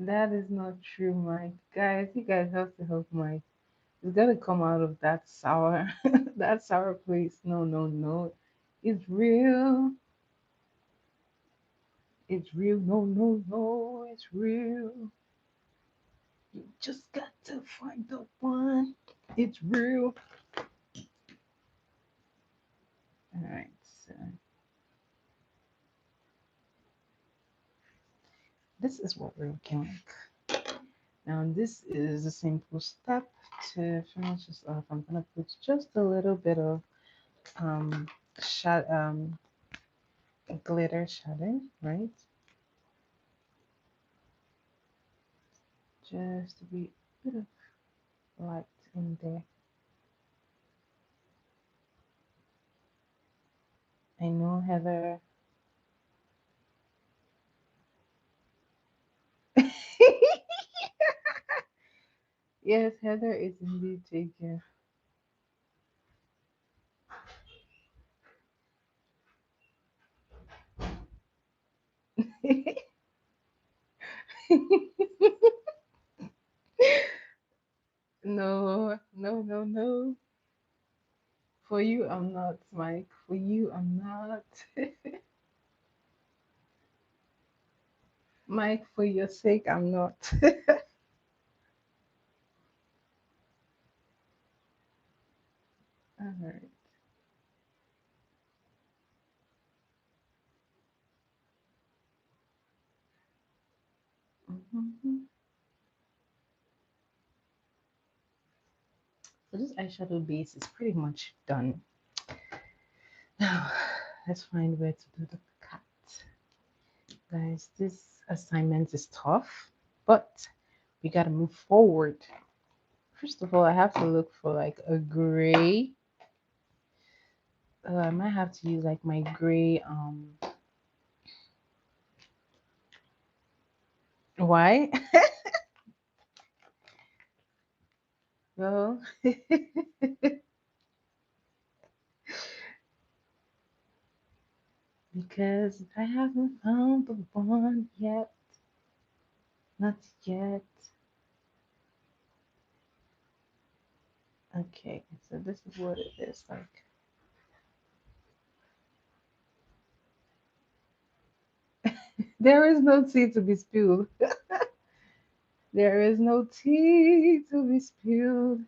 That is not true, Mike. Guys, you guys have to help Mike. He's gotta come out of that sour that sour place. No, no, no. It's real. It's real. No, no, no. It's real. You just got to find the one. It's real. Alright, so this is what we're looking like. Now this is a simple step to finish this off. I'm gonna put just a little bit of um shad glitter shadow, right? Just to be a bit of light in there. I know Heather. Yes, Heather is indeed taken. No, no, no, no. For you, I'm not, Mike. For you, I'm not. Mike, for your sake, I'm not. All right. Mhm. So this eyeshadow base is pretty much done. Now, let's find where to do the cut. Guys, this assignment is tough, but we gotta move forward. First of all, I have to look for like a gray. I might have to use like my gray. Why? Well, because I haven't found the one yet. Not yet. Okay, so this is what it is like. There is no tea to be spilled. There is no tea to be spilled.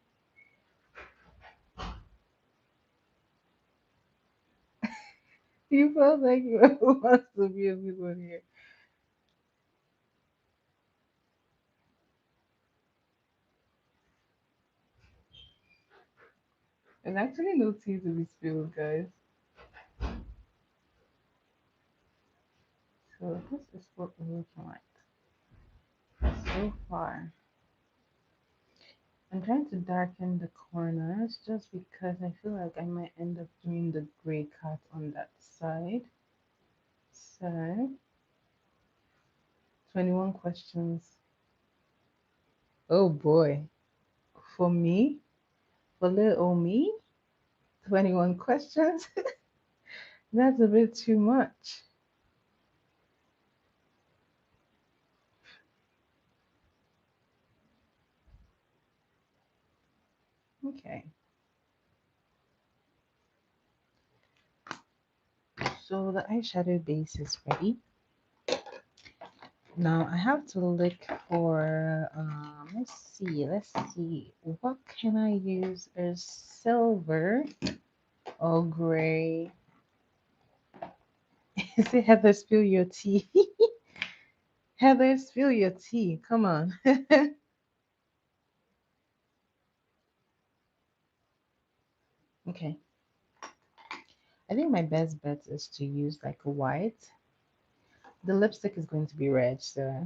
You felt like you wants to be a big one here. And actually, no tea to be spilled, guys. So this is what we're looking like so far. I'm trying to darken the corners just because I feel like I might end up doing the gray cut on that side. So, 21 questions. Oh boy. For me, for little me, 21 questions? That's a bit too much. Okay. So the eyeshadow base is ready. Now I have to look for, let's see, what can I use? There's silver or gray. Is it Heather, spill your tea? Heather, spill your tea. Come on. Okay. I think my best bet is to use like a white. The lipstick is going to be red, so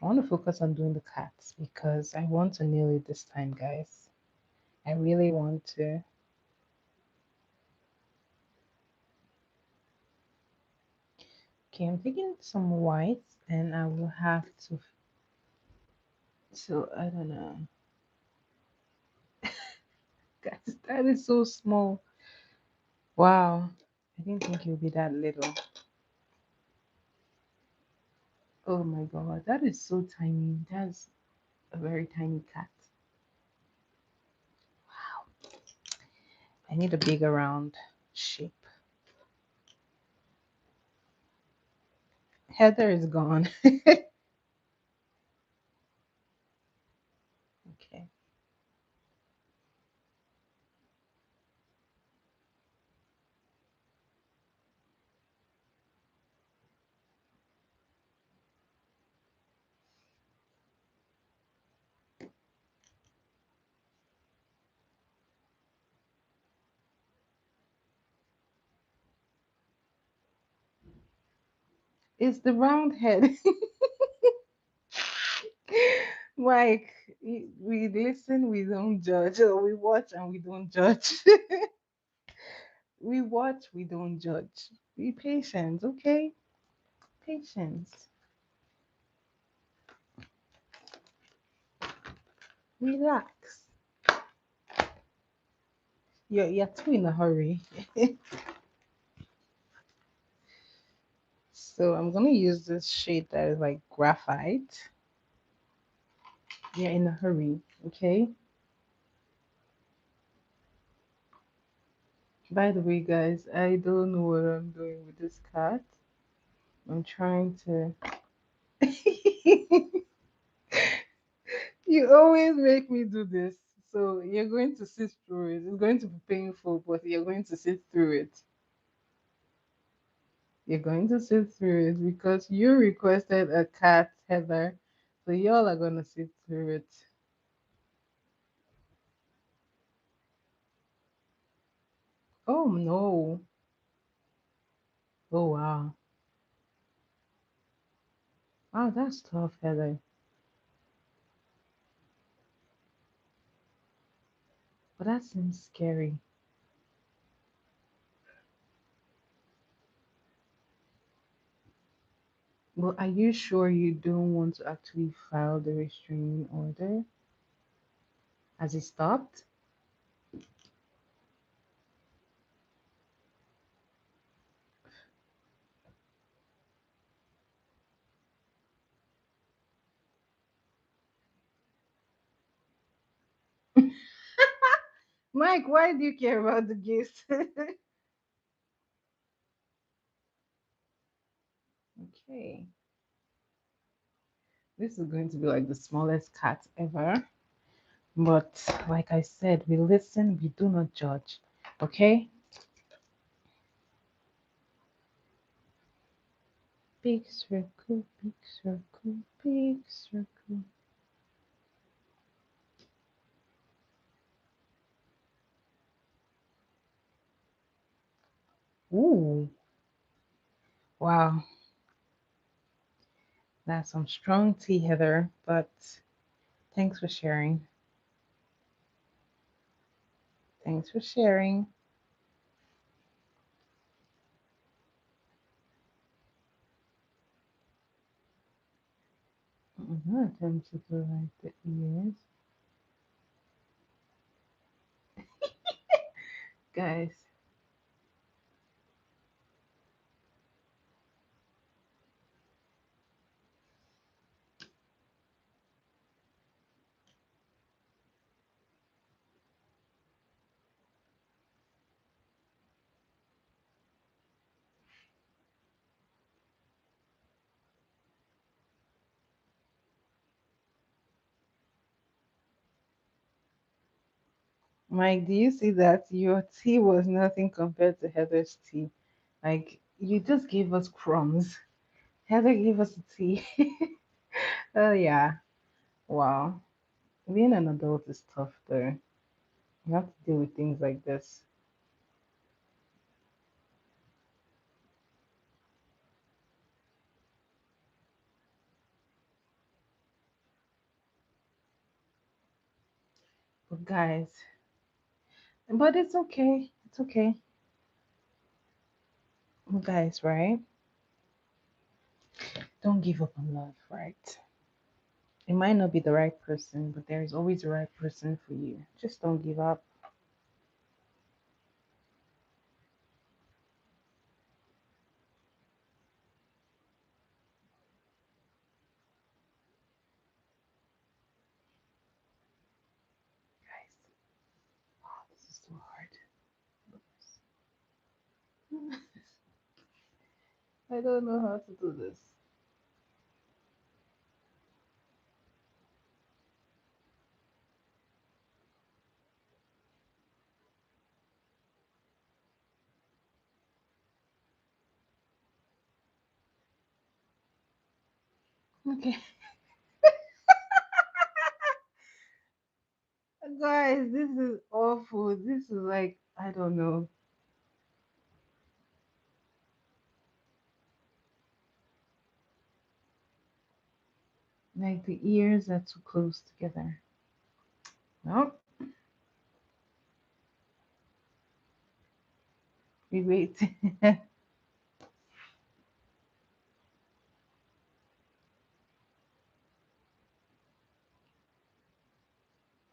I want to focus on doing the cats because I want to nail it this time, guys. I really want to. Okay, I'm taking some white and I will have to, so I don't know. Guys, that is so small. Wow. I didn't think it would be that little. Oh my god, that is so tiny. That's a very tiny cat. I need a bigger round shape. Heather is gone. Okay. It's the round head. Mike, we listen, we don't judge. Or we watch and we don't judge. We watch, we don't judge. Be patient, okay? Patience. Relax. You're too in a hurry. So I'm gonna use this shade that is like graphite. You're in a hurry, okay? By the way, guys, I don't know what I'm doing with this cat. I'm trying to. You always make me do this. So you're going to sit through it. It's going to be painful, but you're going to sit through it. You're going to sit through it because you requested a cat, Heather. So y'all are going to sit through it. Oh no. Oh wow. Wow, that's tough, Heather. But that seems scary. Well, are you sure you don't want to actually file the restraining order? Has it stopped? Mike, why do you care about the gifts? Okay. This is going to be like the smallest cat ever. But like I said, we listen, we do not judge. Okay? Big circle, big circle, big circle. Ooh, wow. That's some strong tea, Heather. But thanks for sharing. Thanks for sharing. I'm gonna attempt to do like the ears. Guys, Mike, do you see that your tea was nothing compared to Heather's tea? Like, you just gave us crumbs. Heather gave us a tea. Oh, yeah. Wow. Being an adult is tough, though. You have to deal with things like this. But, guys, but it's okay. It's okay. But guys, right? Don't give up on love, right? It might not be the right person, but there is always the right person for you. Just don't give up. Guys, oh, this is so hard. I don't know how to do this. Okay. Guys, this is awful. This is like, I don't know. Like the ears are too close together. No, we wait.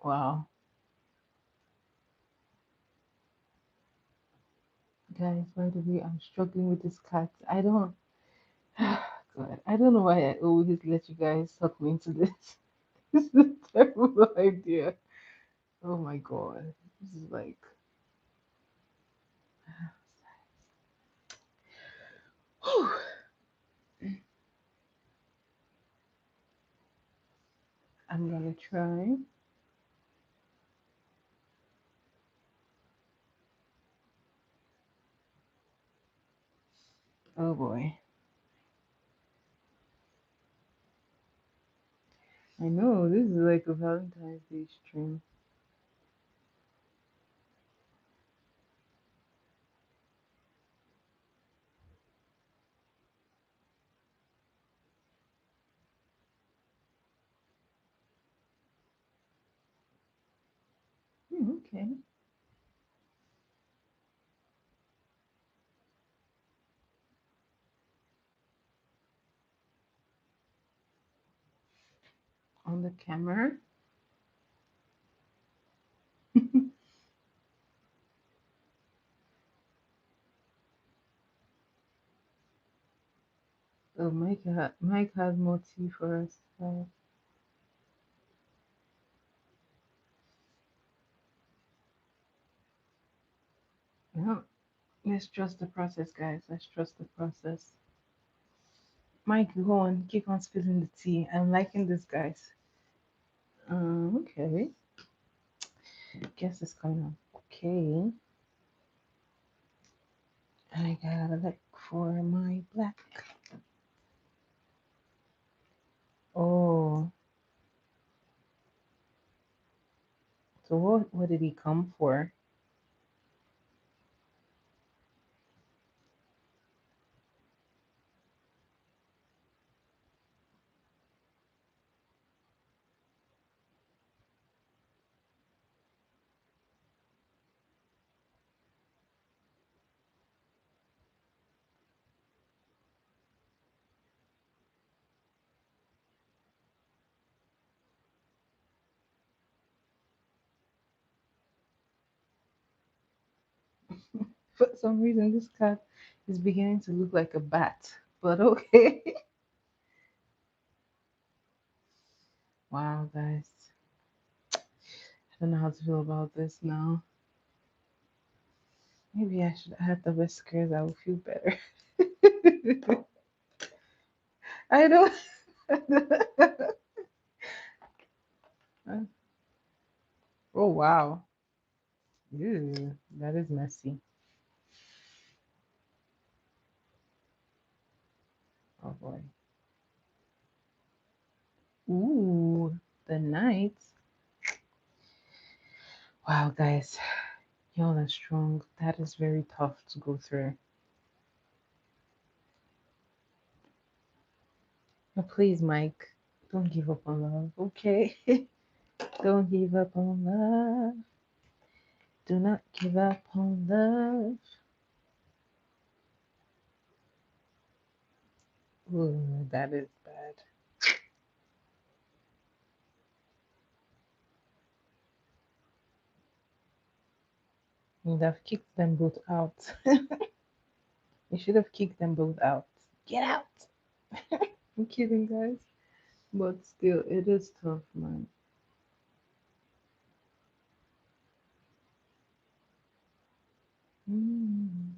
Wow. Guys, by the way, I'm struggling with this cat. I don't. God, I don't know why I always let you guys suck me into this. This is a terrible idea. Oh my God. This is like. I'm gonna try. Oh boy. I know, this is like a Valentine's Day stream. Okay. On the camera. Oh, Mike has more tea for us. No, let's trust the process, guys. Let's trust the process. Mike, go on. Keep on spilling the tea. I'm liking this, guys. Okay. Guess it's kind of okay. I gotta look for my black. Oh, so what did he come for? For some reason, this cat is beginning to look like a bat. But okay. Wow, guys. I don't know how to feel about this now. Maybe I should add the whiskers. I will feel better. I don't. Oh wow. Ew, that is messy. Oh boy. Ooh, the night. Wow, guys, y'all are strong. That is very tough to go through. But please, Mike, don't give up on love, okay? Don't give up on love. Do not give up on love. Ooh, that is bad. You'd have kicked them both out. You should have kicked them both out. Get out! I'm kidding, guys. But still, it is tough, man. Mm.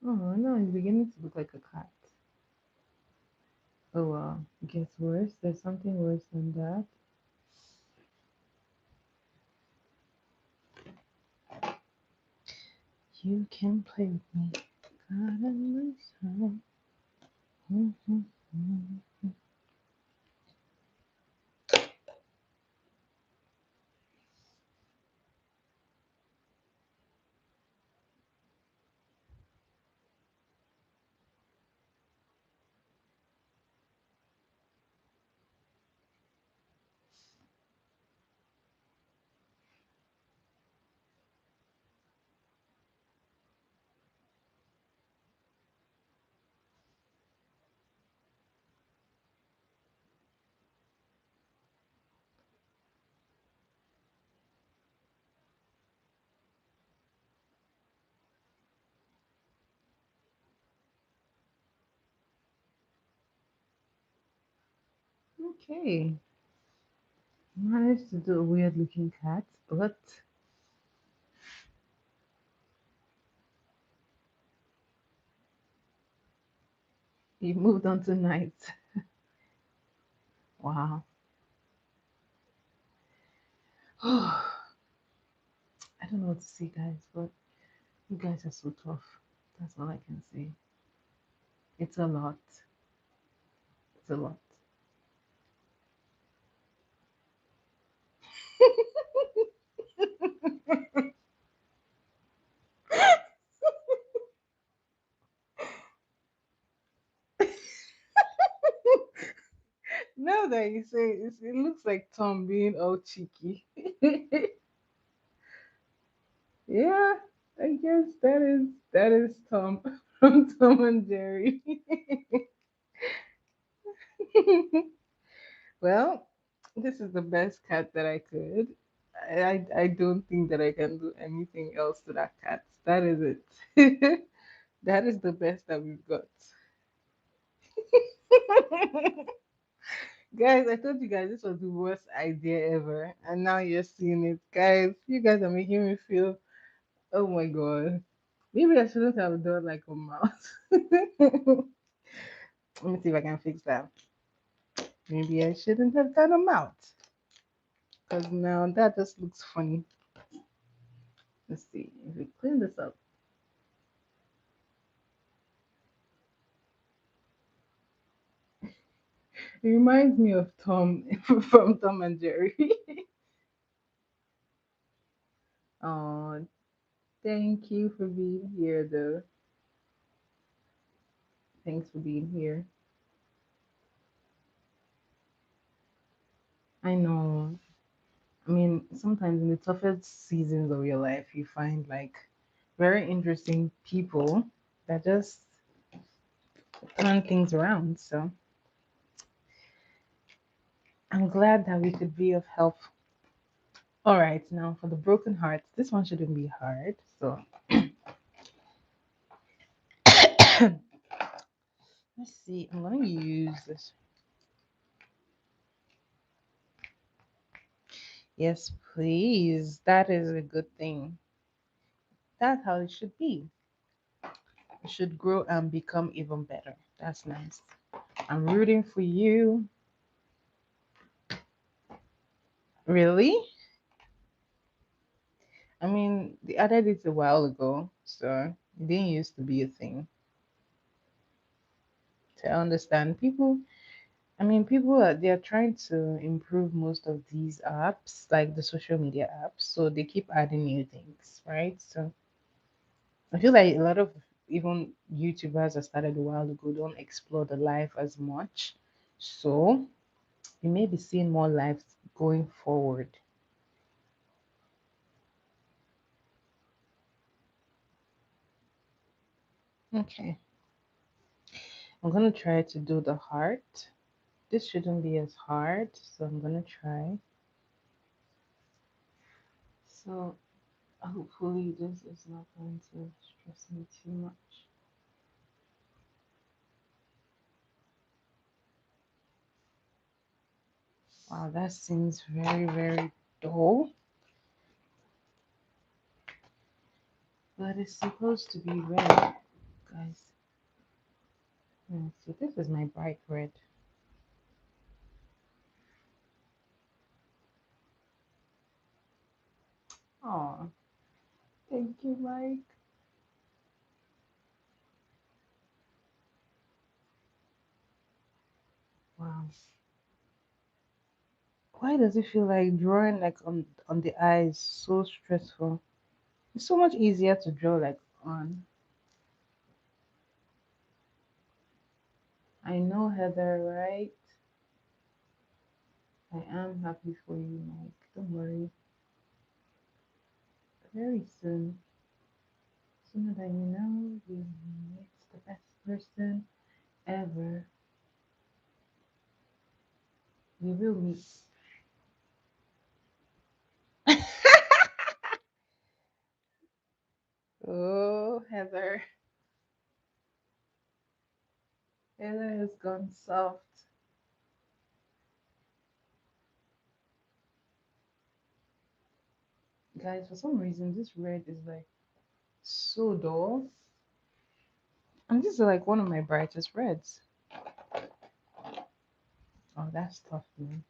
Oh, no, it's beginning to look like a cat. Oh, wow. Gets worse. There's something worse than that. You can play with me. God, I'm sorry. Mhm. Okay. Managed to do a weird looking cat, but you moved on to night. Wow. I don't know what to say, guys, but you guys are so tough. That's all I can say. It's a lot. It's a lot. Now that you say it, it looks like Tom being all cheeky. Yeah, I guess that is Tom from Tom and Jerry. Well, this is the best cat that I could. I don't think that I can do anything else to that cat. That is it. That is the best that we've got. Guys, I told you guys this was the worst idea ever, and now you're seeing it. Guys, you guys are making me feel, oh my god. Maybe I shouldn't have done like a mouse. Let me see if I can fix that. Maybe I shouldn't have done a mouth. Because now that just looks funny. Let's see. If we clean this up. It reminds me of Tom from Tom and Jerry. Oh, thank you for being here, though. Thanks for being here. I know. I mean, sometimes in the toughest seasons of your life, you find like very interesting people that just turn things around. So I'm glad that we could be of help. All right, now for the broken hearts, this one shouldn't be hard. So let's see. I'm gonna use this. Yes, please. That is a good thing. That's how it should be. It should grow and become even better. That's nice. I'm rooting for you. Really? I mean, they added it a while ago, so it didn't used to be a thing. To understand people, I mean, people are they are trying to improve most of these apps, like the social media apps, so they keep adding new things, right? So I feel like a lot of even YouTubers that started a while ago don't explore the life as much. So you may be seeing more lives going forward. Okay. I'm gonna try to do the heart. This shouldn't be as hard, so I'm gonna try. So hopefully this is not going to stress me too much. Wow, that seems very, very dull, but it's supposed to be red, guys. So this is my bright red. Oh, thank you, Mike. Wow. Why does it feel like drawing like on the eyes so stressful? It's so much easier to draw like on. I know, Heather, right? I am happy for you, Mike. Don't worry. Very soon, sooner than you know, you meet the best person ever. We will meet. Oh, Heather. Heather has gone soft. Guys, for some reason, this red is like so dull. And this is like one of my brightest reds. Oh, that's tough, man.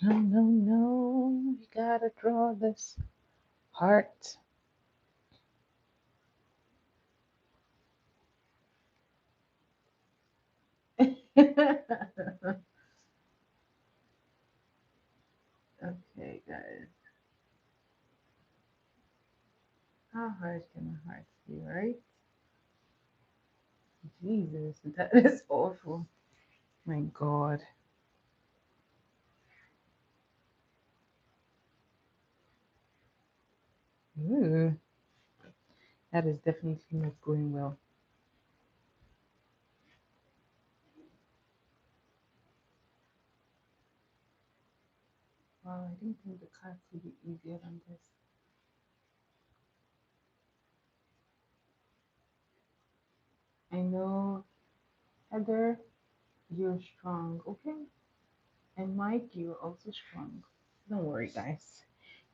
No, no, no. You gotta draw this heart. Okay, guys. How hard can a heart be, right? Jesus, that is awful. My God. Ooh, that is definitely not going well. Wow, I didn't think the card could be easier than this. I know, Heather, you're strong, okay? And Mike, you're also strong. Don't worry, guys.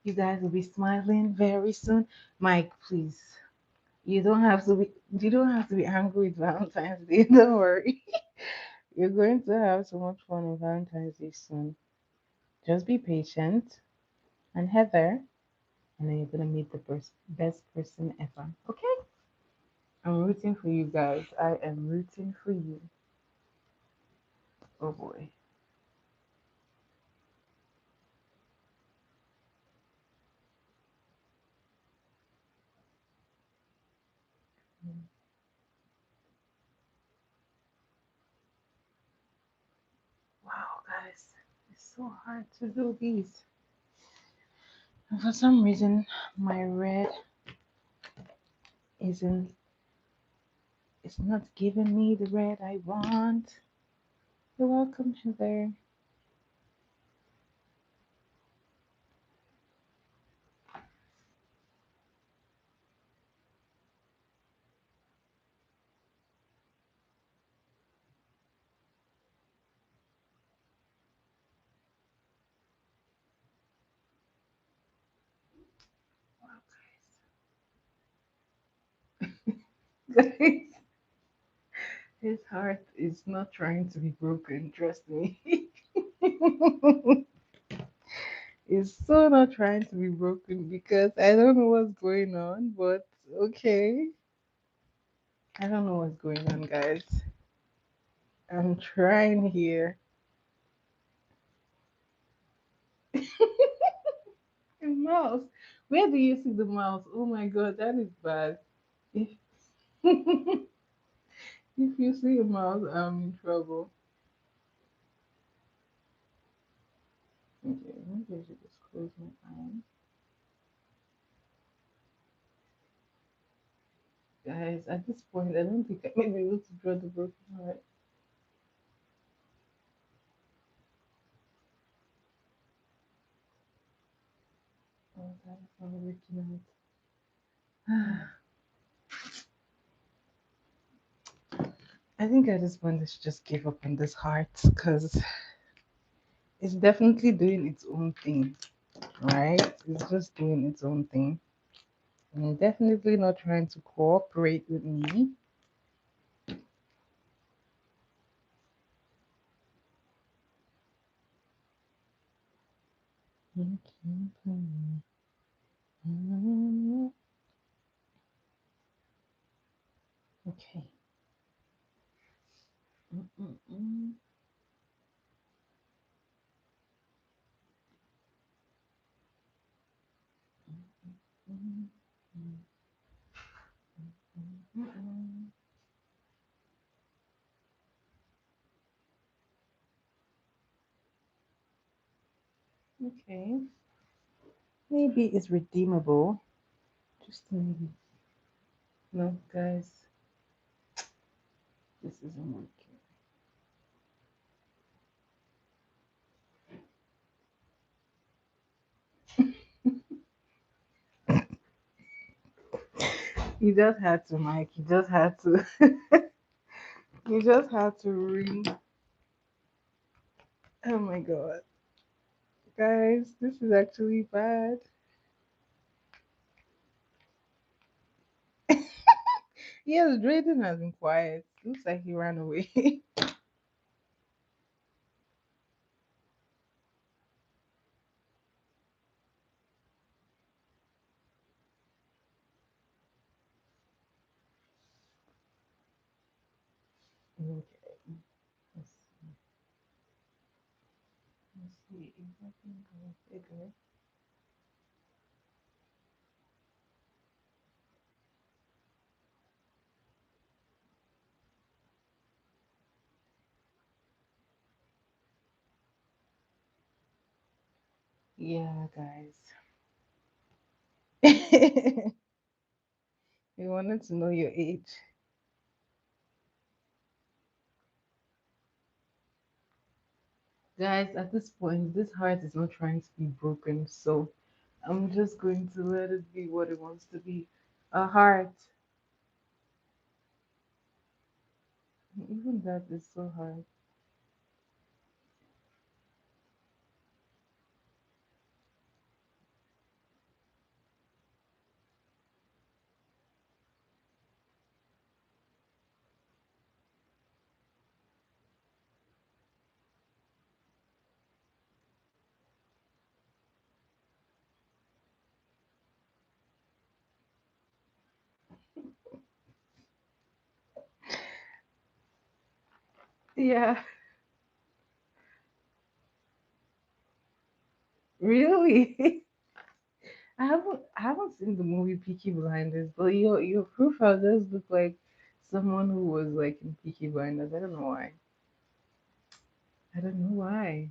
You guys will be smiling very soon. Mike, please. You don't have to be angry with Valentine's Day. Don't worry. You're going to have so much fun on Valentine's Day soon. Just be patient. And Heather, and then you're gonna meet the best person ever. Okay? I'm rooting for you guys. I am rooting for you. Oh boy. Mm. Wow, guys. It's so hard to do these. And for some reason, my red isn't it's not giving me the red I want. You're welcome, Heather. Wow, guys. Guys, his heart is not trying to be broken, trust me. It's so not trying to be broken because I don't know what's going on, but okay. I don't know what's going on, guys. I'm trying here. A mouse. Where do you see the mouse? Oh my god, that is bad. If if you see a mouse, I'm in trouble. Okay, maybe I should just close my eyes. Guys, at this point, I don't think I may be able to draw the broken heart. Oh, God, it's not working out. I think at this point, I should just give up on this heart because it's definitely doing its own thing, right? It's just doing its own thing. And definitely not trying to cooperate with me. Okay. Mm-mm-mm. Mm-mm. Okay. Maybe it's redeemable. Just maybe. No, guys, this isn't working. You just had to, Mike. You just had to. You just had to ring. Oh my god. Guys, this is actually bad. Yes, Drayden has been quiet. Looks like he ran away. Okay. Let's see. Let's see. Is that thing going bigger? Yeah, guys. We wanted to know your age. Guys, at this point, this heart is not trying to be broken, so I'm just going to let it be what it wants to be. A heart. Even that is so hard. Yeah, really. I haven't seen the movie Peaky Blinders, but your profile does look like someone who was like in Peaky Blinders. I don't know why. I don't know why.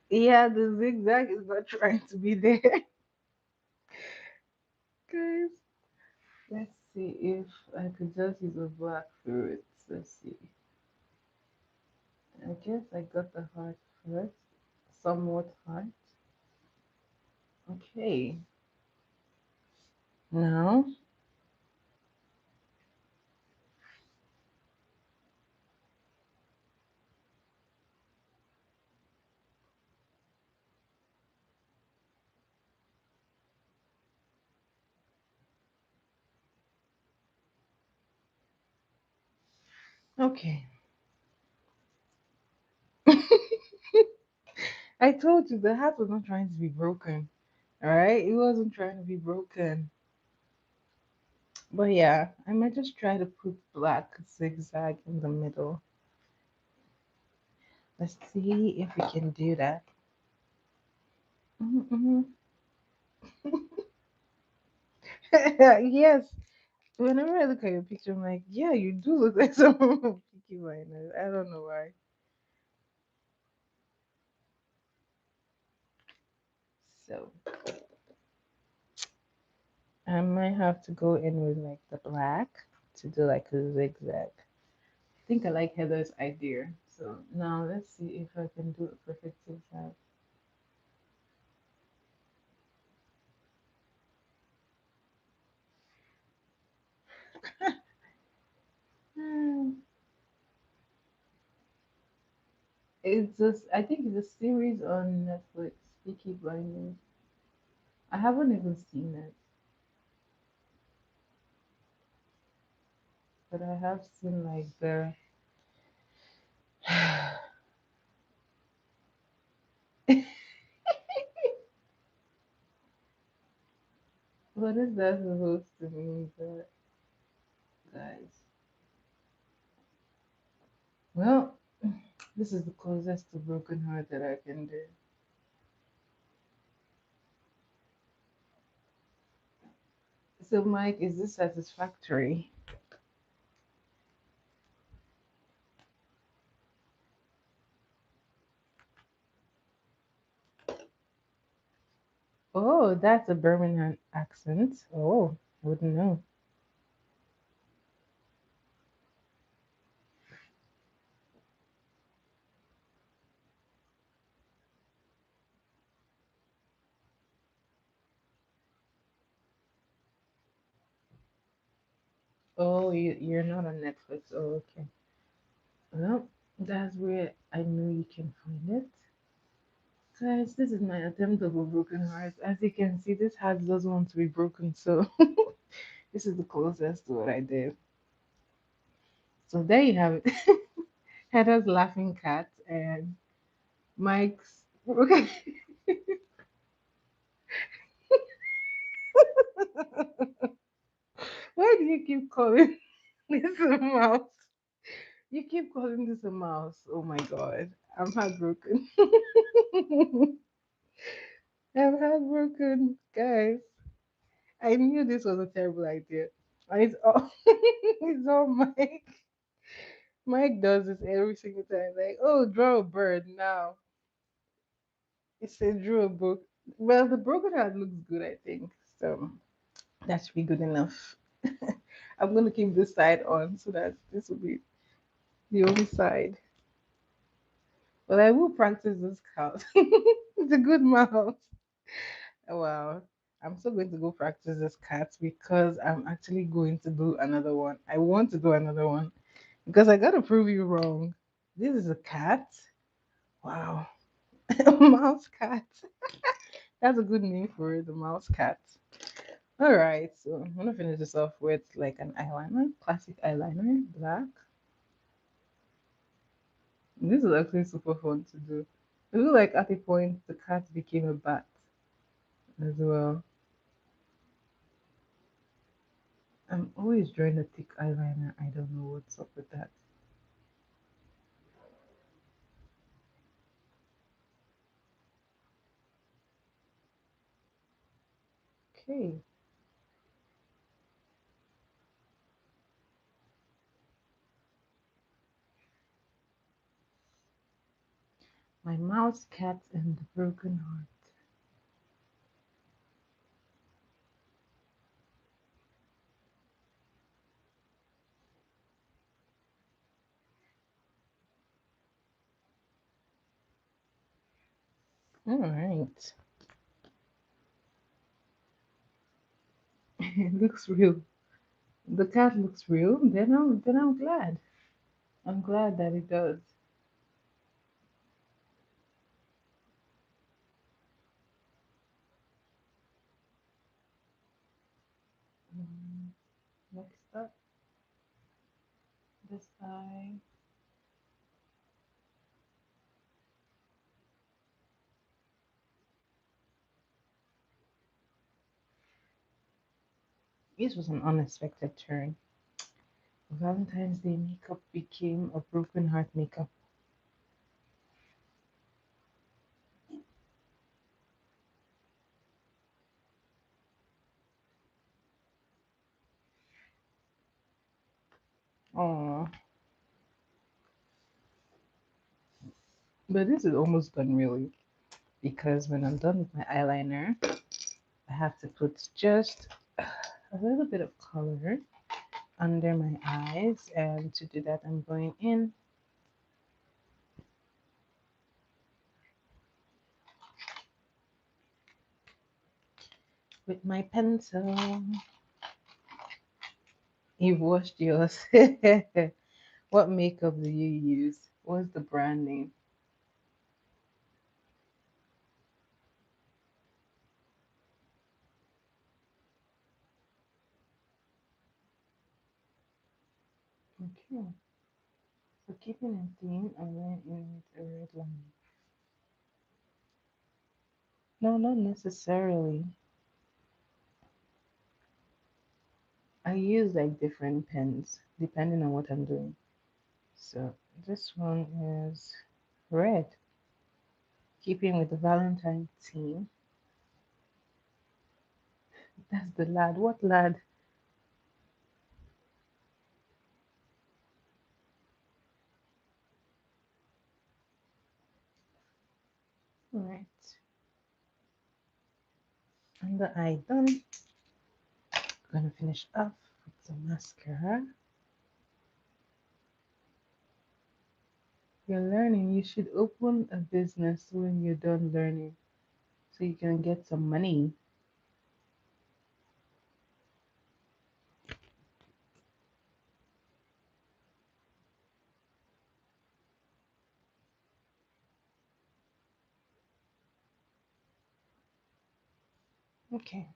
Yeah, the zigzag is not trying to be there. Guys, let's see if I could just use a black fruit. Let's see. I guess I got the heart first. Somewhat heart. Okay. Now, okay. I told you the heart was not trying to be broken. Alright? It wasn't trying to be broken. But yeah, I might just try to put black zigzag in the middle. Let's see if we can do that. Mm-hmm. Yes. Whenever I look at your picture, I'm like, yeah, you do look like someone from Peaky Blinders. I don't know why. So, I might have to go in with like the black to do like a zigzag. I think I like Heather's idea. So now let's see if I can do a perfect zigzag. Hmm. It's just I think it's a series on Netflix, Peaky Blinders. I haven't even seen it, but I have seen like the what is that supposed to mean, guys? Well, this is the closest to broken heart that I can do. So, Mike, is this satisfactory? Oh, that's a Birmingham accent. Oh, I wouldn't know. Oh, you're not on Netflix. Oh, okay. Well, that's where I know you can find it. Guys, this is my attempt of a broken heart. As you can see, this heart doesn't want to be broken, so this is the closest to what I did. So there you have it. Heather's laughing cat and Mike's. Okay. Why do you keep calling this a mouse? You keep calling this a mouse. Oh my god. I'm heartbroken. I'm heartbroken. Guys, I knew this was a terrible idea. And it's all, it's all Mike. Mike does this every single time. Like, oh, draw a bird now. It's a draw a book. Well, the broken heart looks good, I think. So that's really good enough. I'm gonna keep this side on so that this will be the only side. But I will practice this count. It's a good mouth. Oh, wow. I'm still going to go practice this cat because I'm actually going to do another one. I want to do another one because I gotta prove you wrong. This is a cat. Wow. Mouse cat. That's a good name for it, the mouse cat. All right, so I'm gonna finish this off with like an eyeliner, classic eyeliner, black. This is actually super fun to do. I feel like at a point the cat became a bat as well. I'm always drawing a thick eyeliner. I don't know what's up with that. Okay, my mouse, cat, and the broken heart. All right, it looks real. The cat looks real. Then I'm glad. I'm glad that it does. Mm, Next up, this eye. This was an unexpected turn. Valentine's Day makeup became a broken heart makeup. Oh, but this is almost done really because when I'm done with my eyeliner, I have to put just a little bit of color under my eyes. And to do that, I'm going in with my pencil. You've washed yours. What makeup do you use? What's the brand name? Okay. So keeping it clean, I went in with a red line. No, not necessarily. I use like different pens depending on what I'm doing. So this one is red, keeping with the Valentine theme. That's the lad. What lad? All right. And the eye done. Gonna finish off with some mascara. You're learning. You should open a business when you're done learning so you can get some money. Okay.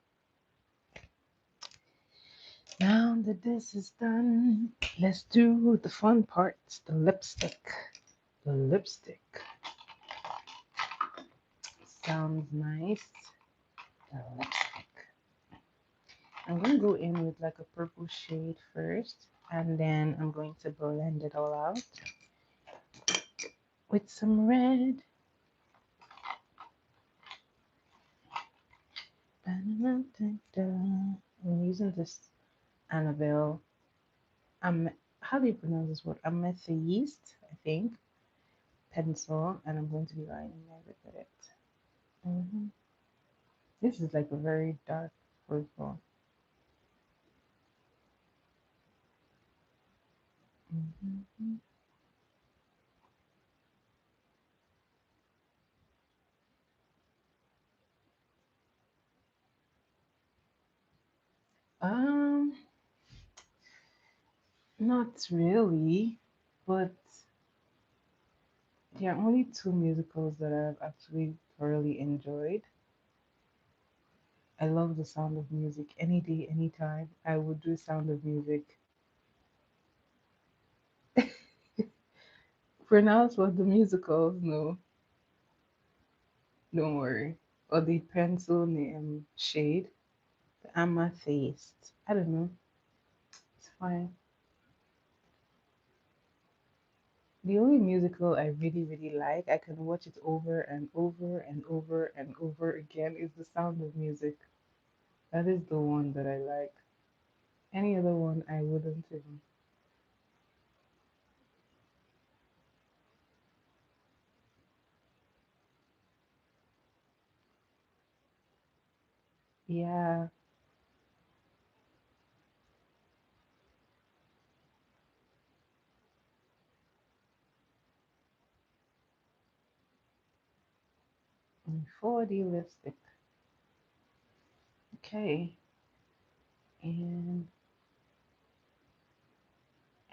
Now that this is done, let's do the fun parts, the lipstick. The lipstick sounds nice. The lipstick. I'm going to go in with like a purple shade first, and then I'm going to blend it all out with some red. I'm using this Annabelle. How do you pronounce this word? Amethyst, I think, pencil, and I'm going to be lining my lip with it. hmm This is like a very dark purple. hmm Um, not really, but there are only two musicals that I've actually thoroughly enjoyed. I love the Sound of Music. Any day, anytime, I would do Sound of Music. Pronounce what the musicals? No, don't worry. Or the pencil name shade, the amethyst. I don't know. It's fine. The only musical I really, really like, I can watch it over and over and over and over again, is The Sound of Music. That is the one that I like. Any other one, I wouldn't even. Yeah, and 4D lipstick. Okay, and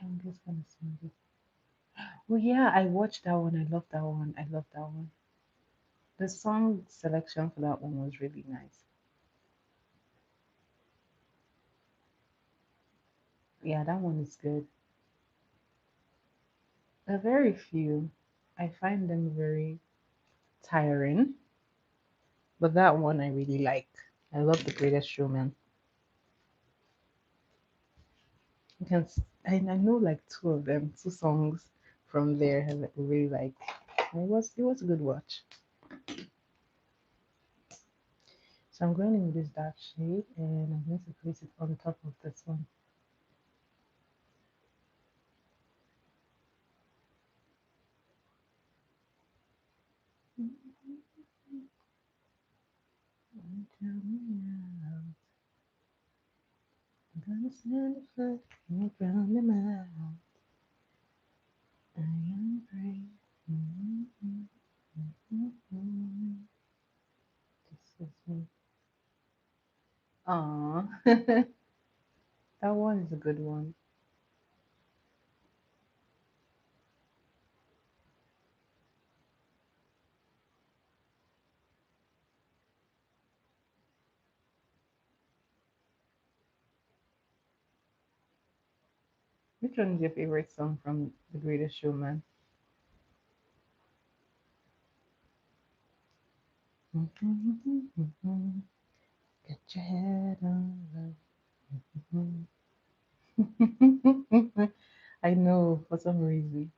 I'm just gonna smooth it. Well, yeah, I watched that one. I love that one. I love that one. The song selection for that one was really nice. Yeah, that one is good. There are very few. I find them very tiring, but that one I really like. I love The Greatest Showman. You can, I know like two of them, two songs from there I really like. It was a good watch. So I'm going in with this dark shade and I'm going to place it on top of this one. Gonna send a flood and drown them out. I am brave. Mm-hmm. Mm-hmm. This is me. Aw, that one is a good one. Which one is your favorite song from The Greatest Showman? Mhm. Get your head on right. Mhm. I know for some reason.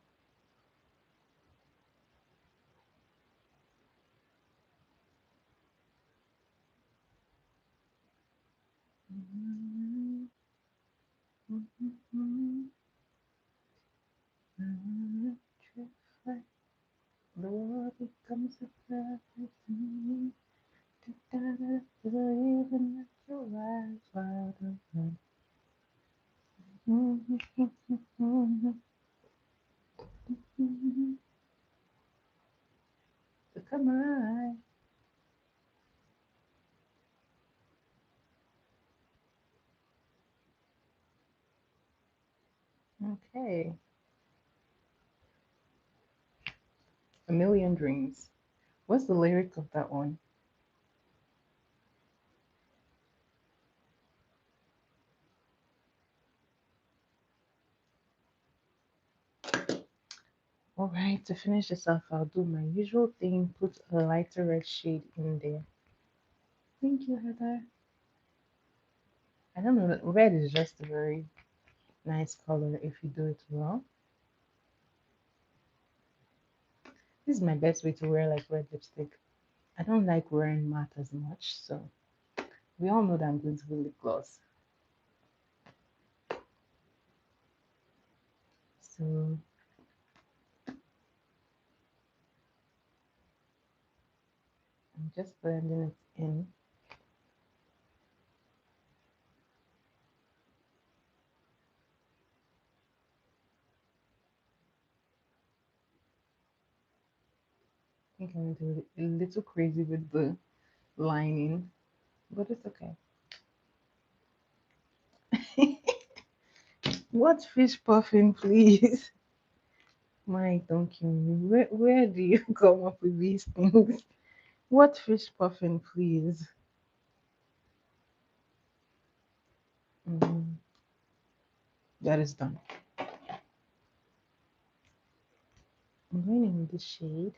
The world becomes a perfect scene. Even at your eyes wide open. So come on. Okay. A Million Dreams. What's the lyric of that one? All right, to finish this off, I'll do my usual thing, put a lighter red shade in there. Thank you, Heather. I don't know, red is just a very nice color if you do it well. This is my best way to wear like red lipstick. I don't like wearing matte as much, so we all know that I'm going to put lip gloss. So I'm just blending it in. I think I'm a little crazy with the lining, but it's okay. What fish puffing, please? Mike, don't kill me. Where do you come up with these things? What fish puffing, please? Mhm. That is done. I'm going in with the shade.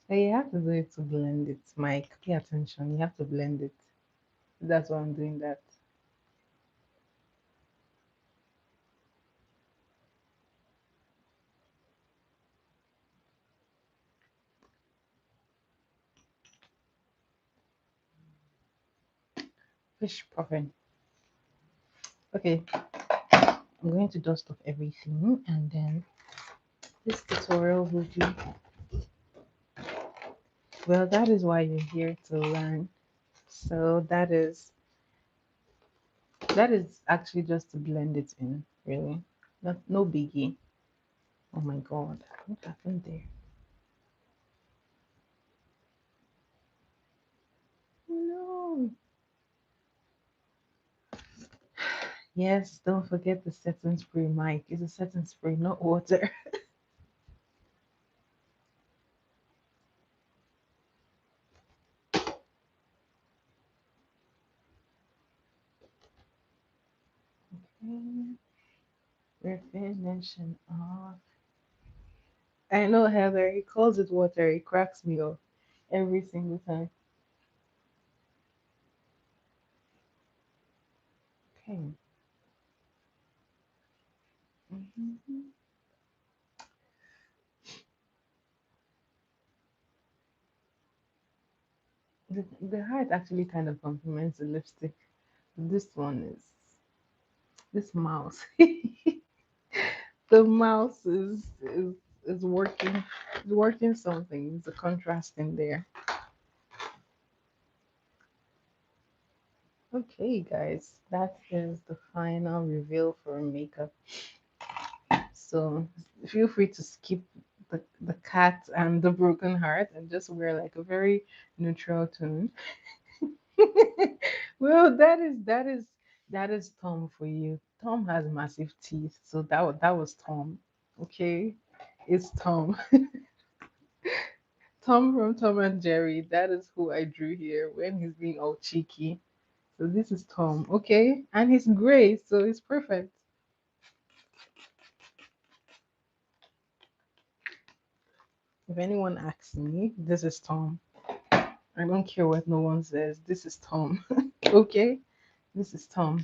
But you have to do it to blend it, Mike. Pay attention. You have to blend it. That's why I'm doing that. Fish puffing. Okay, I'm going to dust off everything and then this tutorial will be, well, that is why you're here to learn. So that is actually just to blend it in, really. Not no biggie. Oh my god, what happened there? No. Yes, don't forget the setting spray, Mike. It's a setting spray, not water. Okay, we're finishing off. I know Heather, he calls it water. It cracks me up every single time. Okay. Mhm. The heart actually kind of complements the lipstick. This one is this mouse. The mouse is working, is working something. There's a contrast in there. Okay, guys, that is the final reveal for makeup. So feel free to skip the cat and the broken heart and just wear like a very neutral tone. Well, that is Tom for you. Tom has massive teeth, so that was Tom. Okay, it's Tom. Tom from Tom and Jerry. That is who I drew here when he's being all cheeky. So this is Tom, okay? And he's gray, so it's perfect. If anyone asks me, this is Tom. I don't care what no one says. This is Tom. Okay? This is Tom.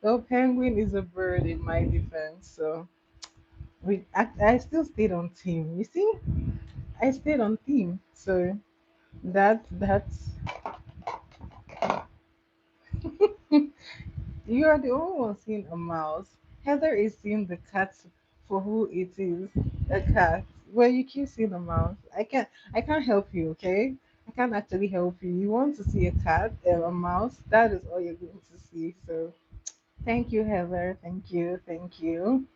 Well, penguin is a bird in my defense, so I still stayed on team. You see, I stayed on team, so that's you are the only one seeing a mouse. Heather is seeing the cat for who it is, a cat. Well, you keep seeing a mouse. I can't help you, okay? I can't actually help you. You want to see a cat and a mouse, that is all you're going to see. So thank you, Heather. Thank you, thank you.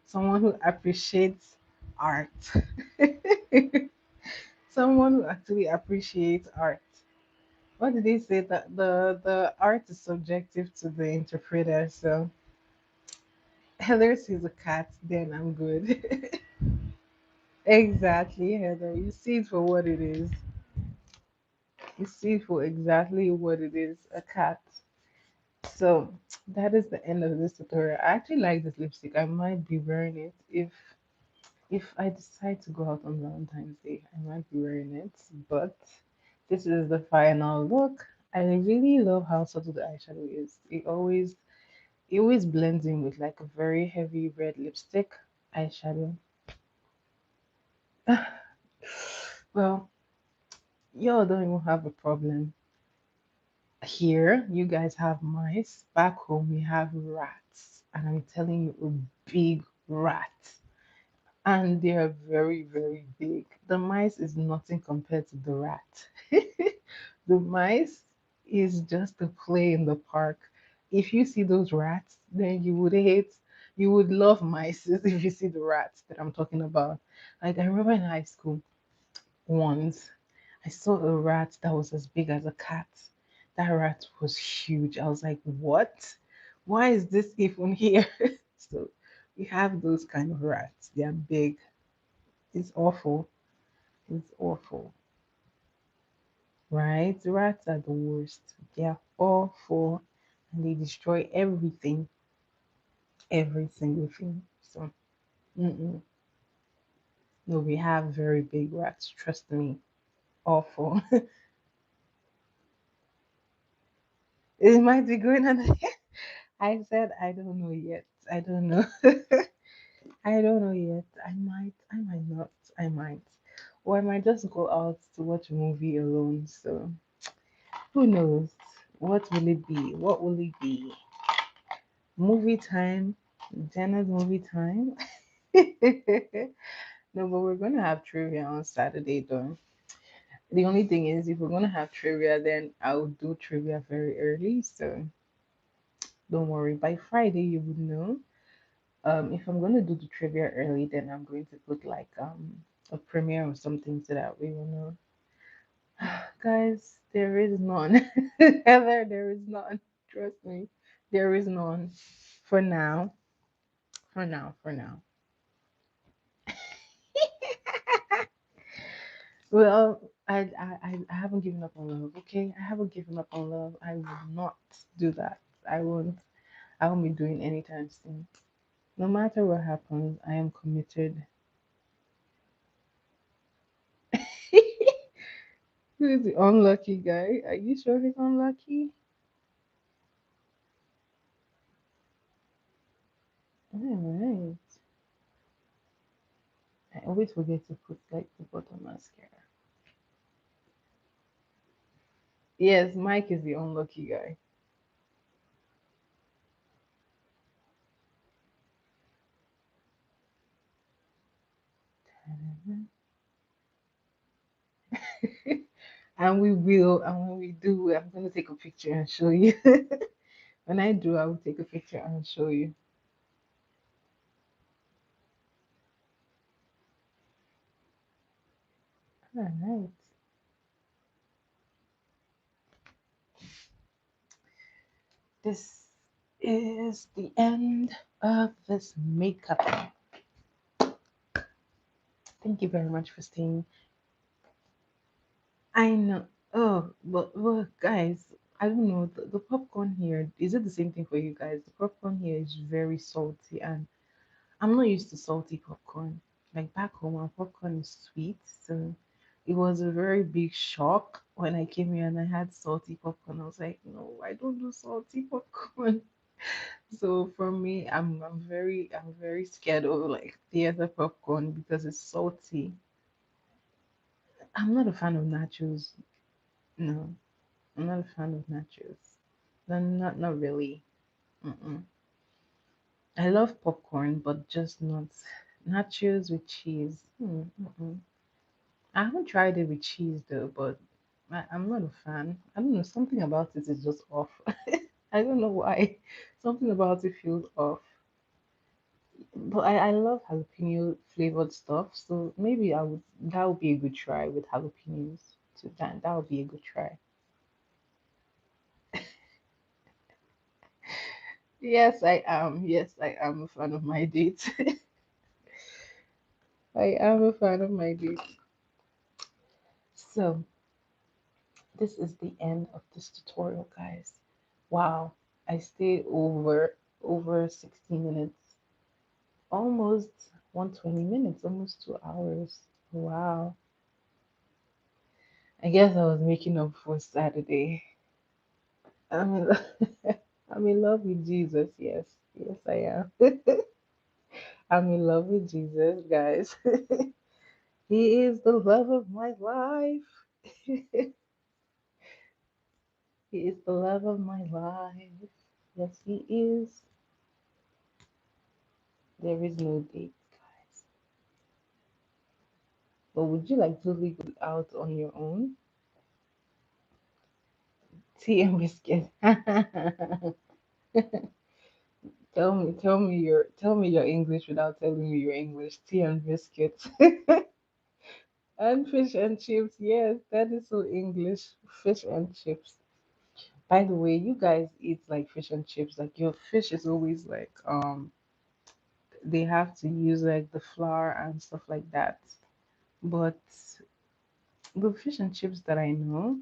Someone who appreciates art. Someone who actually appreciates art. What did they say? That the art is subjective to the interpreter. So Heather sees a cat, then I'm good. Exactly, Heather. You see it for what it is. You see it for exactly what it is, a cat. So that is the end of this tutorial. I actually like this lipstick. I might be wearing it if I decide to go out on Valentine's Day. I might be wearing it, but this is the final look. I really love how subtle the eyeshadow is. It always blends in with like a very heavy red lipstick eyeshadow. Well, y'all don't even have a problem. Here, you guys have mice. Back home, we have rats. And I'm telling you, a big rat. And they are very, very big. The mice is nothing compared to the rat. The mice is just a play in the park. If you see those rats, then you would love mice if you see the rats that I'm talking about. Like, I remember in high school, once I saw a rat that was as big as a cat. That rat was huge. I was like, what? Why is this even here? So we have those kind of rats. They are big. It's awful. It's awful. Right? Rats are the worst. They are awful and they destroy everything. Every single thing. So, mm-mm. No, we have very big rats. Trust me. Awful. It might be going on. I said I don't know yet. I don't know. I don't know yet. I might not. I might. Or I might just go out to watch a movie alone. So who knows? What will it be? What will it be? Movie time? Jenna's movie time? No, but we're gonna have trivia on Saturday though. The only thing is if we're gonna have trivia then I'll do trivia very early, so don't worry. By Friday you would know. If I'm gonna do the trivia early, then I'm going to put like a premiere or something so that we will know. Guys, there is none. Heather, there is none. Trust me, there is none. For now, for now, for now. Well, I haven't given up on love. Okay, I haven't given up on love. I will not do that. I won't. I won't be doing anytime soon. No matter what happens, I am committed. Who is the unlucky guy? Are you sure he's unlucky? Alright. I always forget to put like the bottom mascara. Yes, Mike is the unlucky guy. And we will, and when we do, I'm gonna take a picture and show you. When I do, I will take a picture and show you. All right. This is the end of this makeup. Thank you very much for staying. I know. Oh, but guys, I don't know. The popcorn here, is it the same thing for you guys? The popcorn here is very salty, and I'm not used to salty popcorn. Like back home, our popcorn is sweet, so it was a very big shock when I came here and I had salty popcorn. I was like, no, I don't do salty popcorn. So for me, I'm very scared of like theater popcorn because it's salty. I'm not a fan of nachos. No, I'm not a fan of nachos. No, not really. Mm-mm. I love popcorn, but just not nachos with cheese. Mm-mm. I haven't tried it with cheese though, but I'm not a fan. I don't know, something about it is just off. I don't know why. Something about it feels off. But I love jalapeno flavored stuff, so maybe that would be a good try with jalapenos. So that would be a good try. Yes, I am. Yes, I am a fan of my date. I am a fan of my date. So this is the end of this tutorial, guys. Wow, I stayed over 60 minutes, almost 120 minutes, almost 2 hours. Wow. I guess I was making up for Saturday. I'm in, I'm in love with Jesus. Yes, yes, I am. I'm in love with Jesus, guys. He is the love of my life. He is the love of my life. Yes, he is. There is no date, guys. But would you like to go out on your own? Tea and biscuit. Tell me your English without telling me your English. Tea and biscuits. And fish and chips. Yes, that is so English. Fish and chips. By the way, you guys eat like fish and chips. Like your fish is always like they have to use like the flour and stuff like that. But the fish and chips that I know,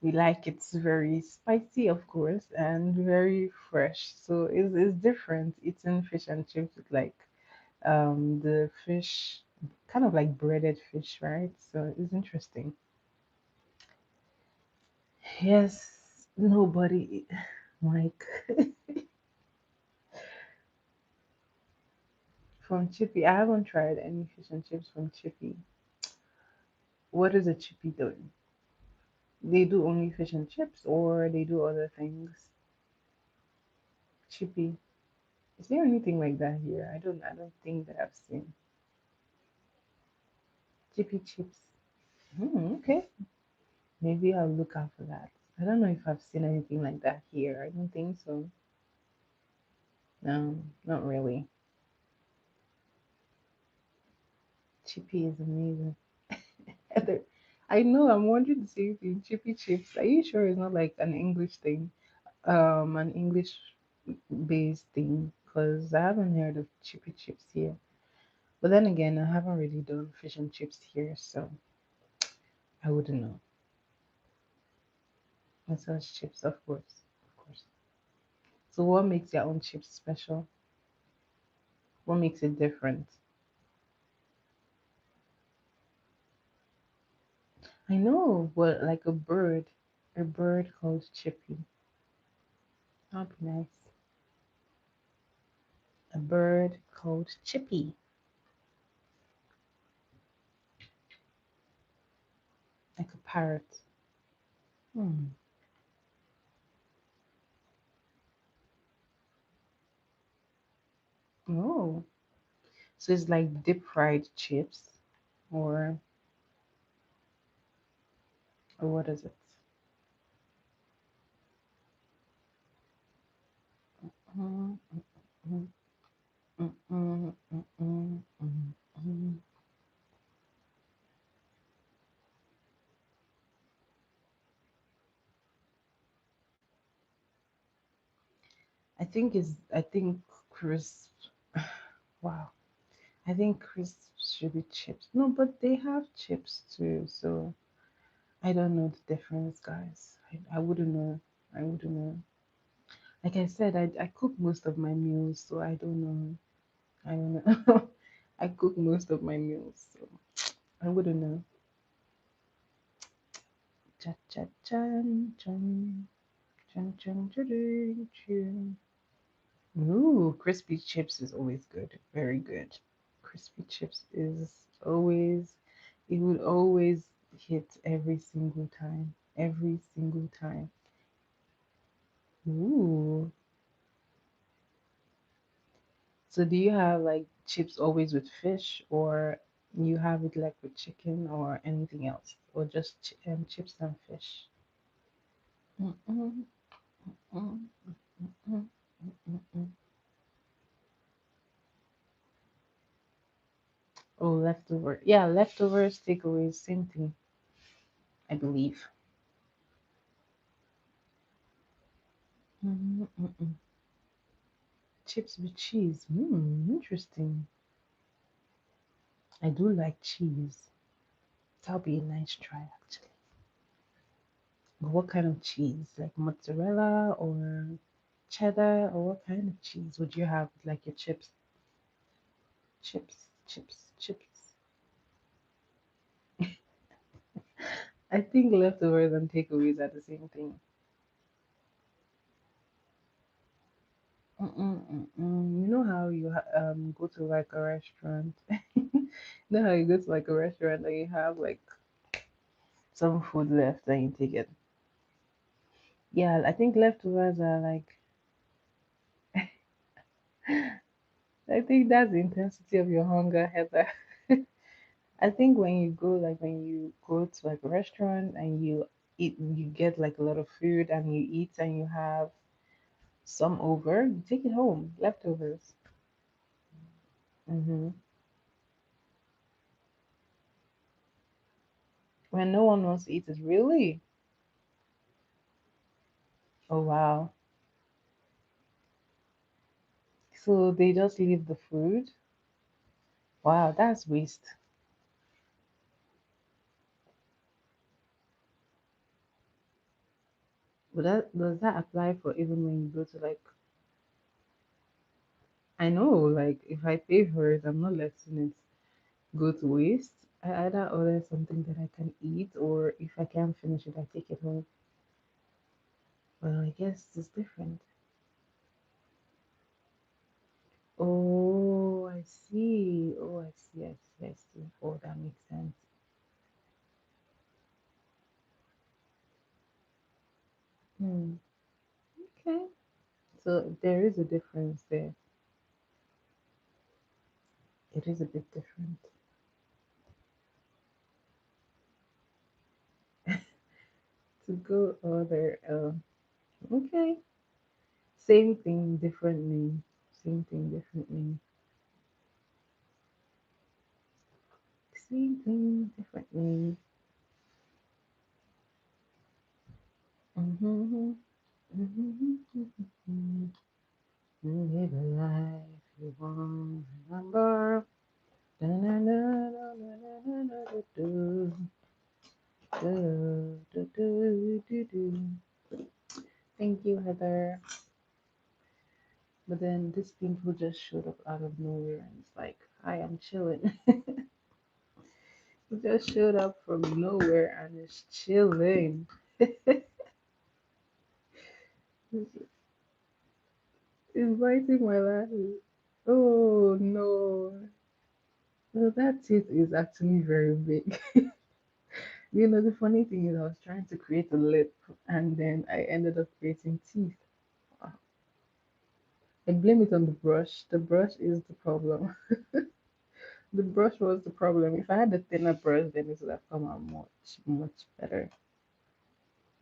we like it's very spicy, of course, and very fresh. So it's different eating fish and chips with like the fish, kind of like breaded fish, right? So it's interesting. Yes, nobody, Mike, from Chippy. I haven't tried any fish and chips from Chippy. What is a Chippy doing? They do only fish and chips, or they do other things? Chippy. Is there anything like that here? I don't think that I've seen. Chippy chips. Okay. Maybe I'll look out for that. I don't know if I've seen anything like that here. I don't think so. No, not really. Chippy is amazing. Heather, I know, I'm wondering the same thing. Chippy chips. Are you sure it's not like an English thing? An English based thing? Because I haven't heard of chippy chips here. But then again, I haven't really done fish and chips here, so I wouldn't know. Massage chips, of course. Of course. So what makes your own chips special? What makes it different? I know, but like a bird called Chippy. That'd be nice. A bird called Chippy, like a parrot. Hmm. Oh, so it's like deep fried chips, or What is it? Mm, mm, mm, mm, mm, mm, mm, mm. I think crisp. Wow. I think crisps should be chips. No, but they have chips too. So I don't know the difference, guys. I wouldn't know. I wouldn't know. Like I said, I cook most of my meals, so I don't know. I don't know. I cook most of my meals, so I wouldn't know. Cha cha chan chan chan chan chan chan. Ooh, crispy chips is always good. Very good. Crispy chips is always, it would always hit every single time. Every single time. Ooh. So do you have like chips always with fish, or you have it like with chicken or anything else, or just chips and fish? Mm-mm, mm-mm, mm-mm, mm-mm. Oh, leftover. Yeah, leftovers, takeaways, same thing, I believe. Mm-mm. Chips with cheese. Interesting. I do like cheese. That'll be a nice try, actually. But what kind of cheese? Like mozzarella or cheddar, or what kind of cheese would you have with like your chips? Chips, chips, chips. I think leftovers and takeaways are the same thing. You know how you go to like a restaurant? You know how you go to like a restaurant and you have like some food left and you take it. Yeah, I think leftovers are like, I think that's the intensity of your hunger, Heather. I think when you go, like when you go to like a restaurant and you eat, you get like a lot of food and you eat and you have some over, you take it home, leftovers. hmm When no one wants to eat it, really? Oh wow. So they just leave the food? Wow, that's waste. But that does that apply for even when you go to like, I know, like if I pay for it, I'm not letting it go to waste. I either order something that I can eat, or if I can't finish it, I take it home. Well, I guess it's different. Oh, I see. Oh, I see. I see. I see. Oh, that makes sense. Hmm. Okay. So there is a difference there. It is a bit different. To go order. Okay. Same thing, different name. Same thing, different name. Same thing, different name. Mm-hmm. Mm-hmm. Live a life you want. Remember. Da-na-na-na-na-na-na-na-do. Do-do-do-do-do. Thank you, Heather. But then this pimple just showed up out of nowhere and it's like, hi, I'm chilling. It just showed up from nowhere and it's chilling. It's biting my lashes. Oh no. Well, that teeth is actually very big. The funny thing is, I was trying to create a lip and then I ended up creating teeth. I blame it on the brush. The brush is the problem. The brush was the problem. If I had a thinner brush, then it would have come out much, much better.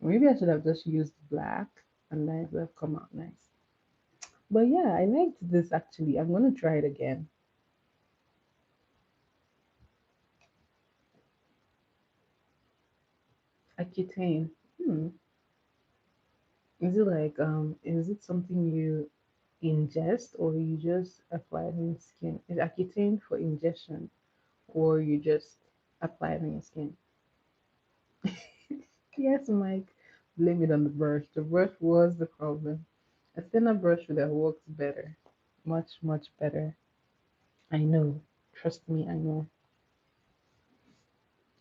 Maybe I should have just used black and then it would have come out nice. But yeah, I liked this actually. I'm gonna try it again. Accutane. Hmm. Is it like is it something you ingest or you just apply it on your skin? Is Accutane for ingestion or you just apply it on your skin? Yes, Mike. Blame it on the brush. The brush was the problem. A thinner brush would have worked better. Much, much better. I know. Trust me, I know.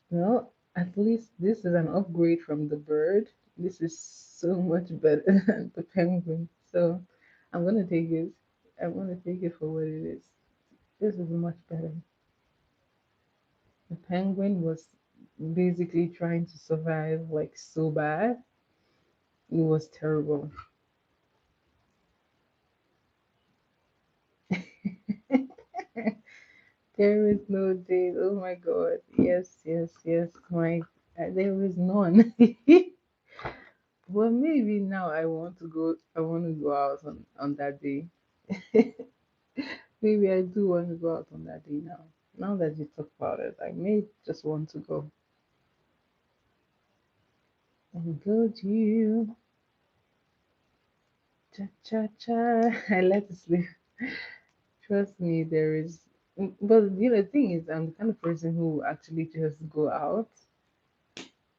Well, at least this is an upgrade from the bird. This is so much better than the penguin. So I'm gonna take it. I'm gonna take it for what it is. This is much better. The penguin was basically trying to survive like so bad. It was terrible. There is no date. Oh my god. Yes, yes, yes. My there is none. Well, maybe now I want to go. I want to go out on that day. Maybe I do want to go out on that day now. Now that you talk about it, I may just want to go and go to you. Cha cha cha. I let it sleep. Trust me, there is. But the thing is, I'm the kind of person who actually just go out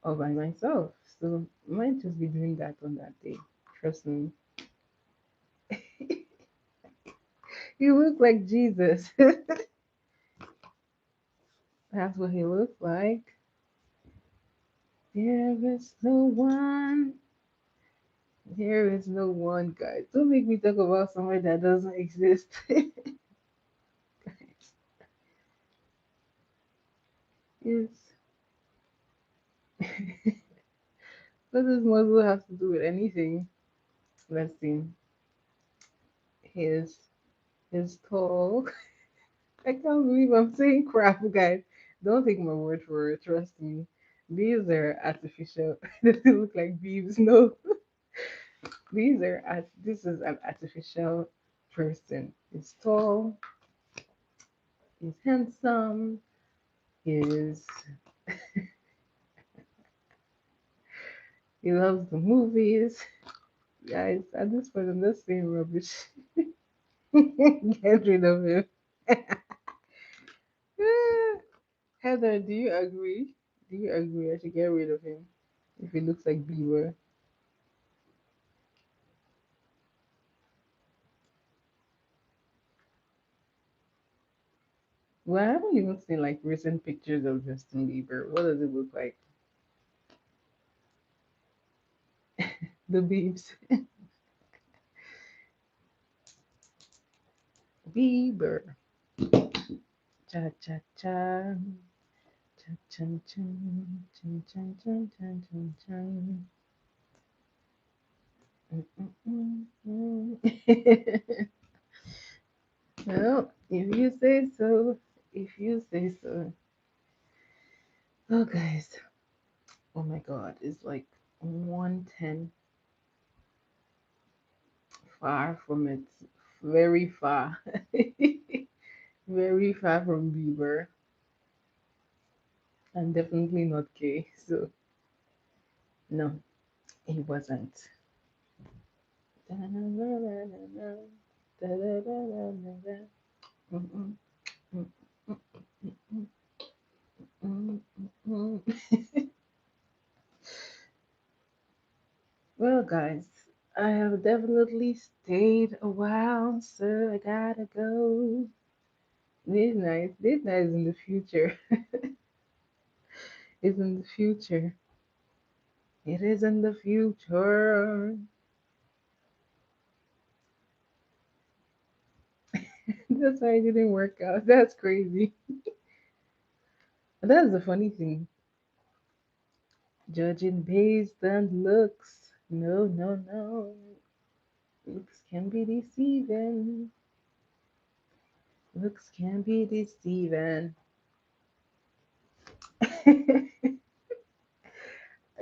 all by myself. So I might just be doing that on that day. Trust me. You look like Jesus. That's what he looks like. There is no one. There is no one, guys. Don't make me talk about somewhere that doesn't exist. Yes. What does muzzle have to do with anything? Let's see. His his tall. I can't believe I'm saying crap, guys. Don't take my word for it. Trust me. These are artificial. They look like beeves. No, these are this is an artificial person. He's tall. He's handsome. He's he loves the movies. Guys, at this point, I'm just saying rubbish. Get rid of him. Heather, do you agree? Do you agree I should get rid of him if he looks like Bieber? Well, I haven't even seen like recent pictures of Justin Bieber. What does it look like? The Biebs. Bieber. Cha cha cha. Cha chan chan. Chan chan chan chan chan chan. Mm, mm, mm, mm. Well, if you say so. If you say so. Oh, guys. Oh my God. It's like 110. Far from it. Very far. Very far from Bieber. And definitely not gay. So, no, he wasn't. Well, guys, I have definitely stayed a while, so I gotta go. This night is in the future. Is in the future. It is in the future. That's why it didn't work out. That's crazy. That's the funny thing. Judging based on looks. No, no, no. Looks can be deceiving. Looks can be deceiving.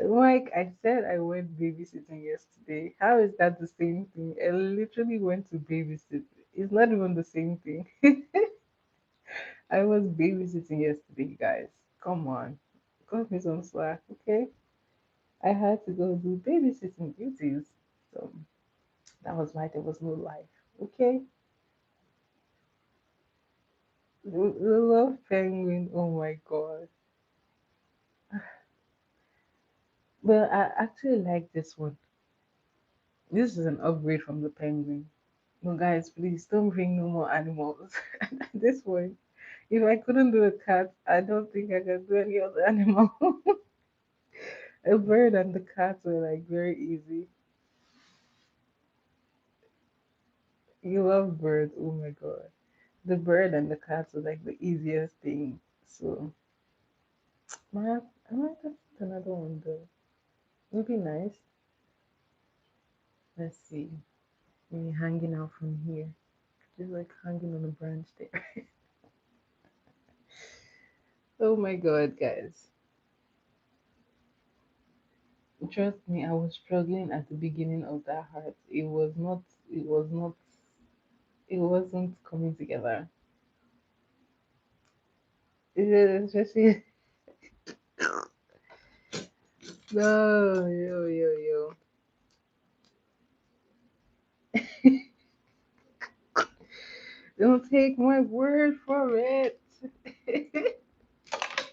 Like I said, I went babysitting yesterday. How is that the same thing? I literally went to babysit. It's not even the same thing. I was babysitting yesterday, guys. Come on. Cut me some slack, okay? I had to go do babysitting duties. So that was why there was no life. Okay? The love penguin. Oh my god. But I actually like this one. This is an upgrade from the penguin. No, guys, please don't bring no more animals. This one, if I couldn't do a cat, I don't think I can do any other animal. A bird and the cat were like very easy. You love birds, oh my god. The bird and the cat were like the easiest thing. So, I might have another one though. It'd be nice. Let's see. Maybe hanging out from here. Just like hanging on a branch there. Oh my god, guys. Trust me, I was struggling at the beginning of that heart. It wasn't coming together. Especially, no, yo. Don't take my word for it.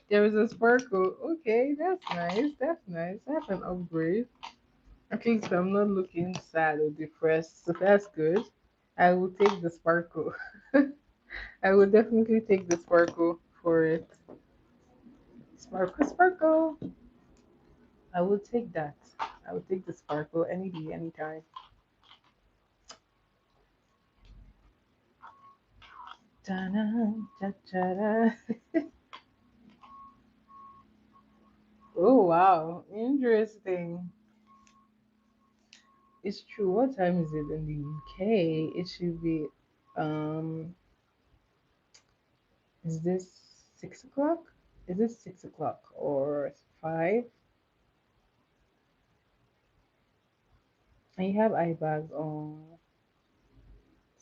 There is a sparkle. Okay, that's nice. That's nice. That's an upgrade. At least I'm not looking sad or depressed, so that's good. I will take the sparkle. I will definitely take the sparkle for it. Sparkle, sparkle. I will take that. I will take the sparkle any day, anytime. Ta-da, cha-cha-da. Oh wow, interesting. It's true. What time is it in the UK? It should be um is this 6 o'clock? Is this 6 o'clock or 5? And you have eye bags on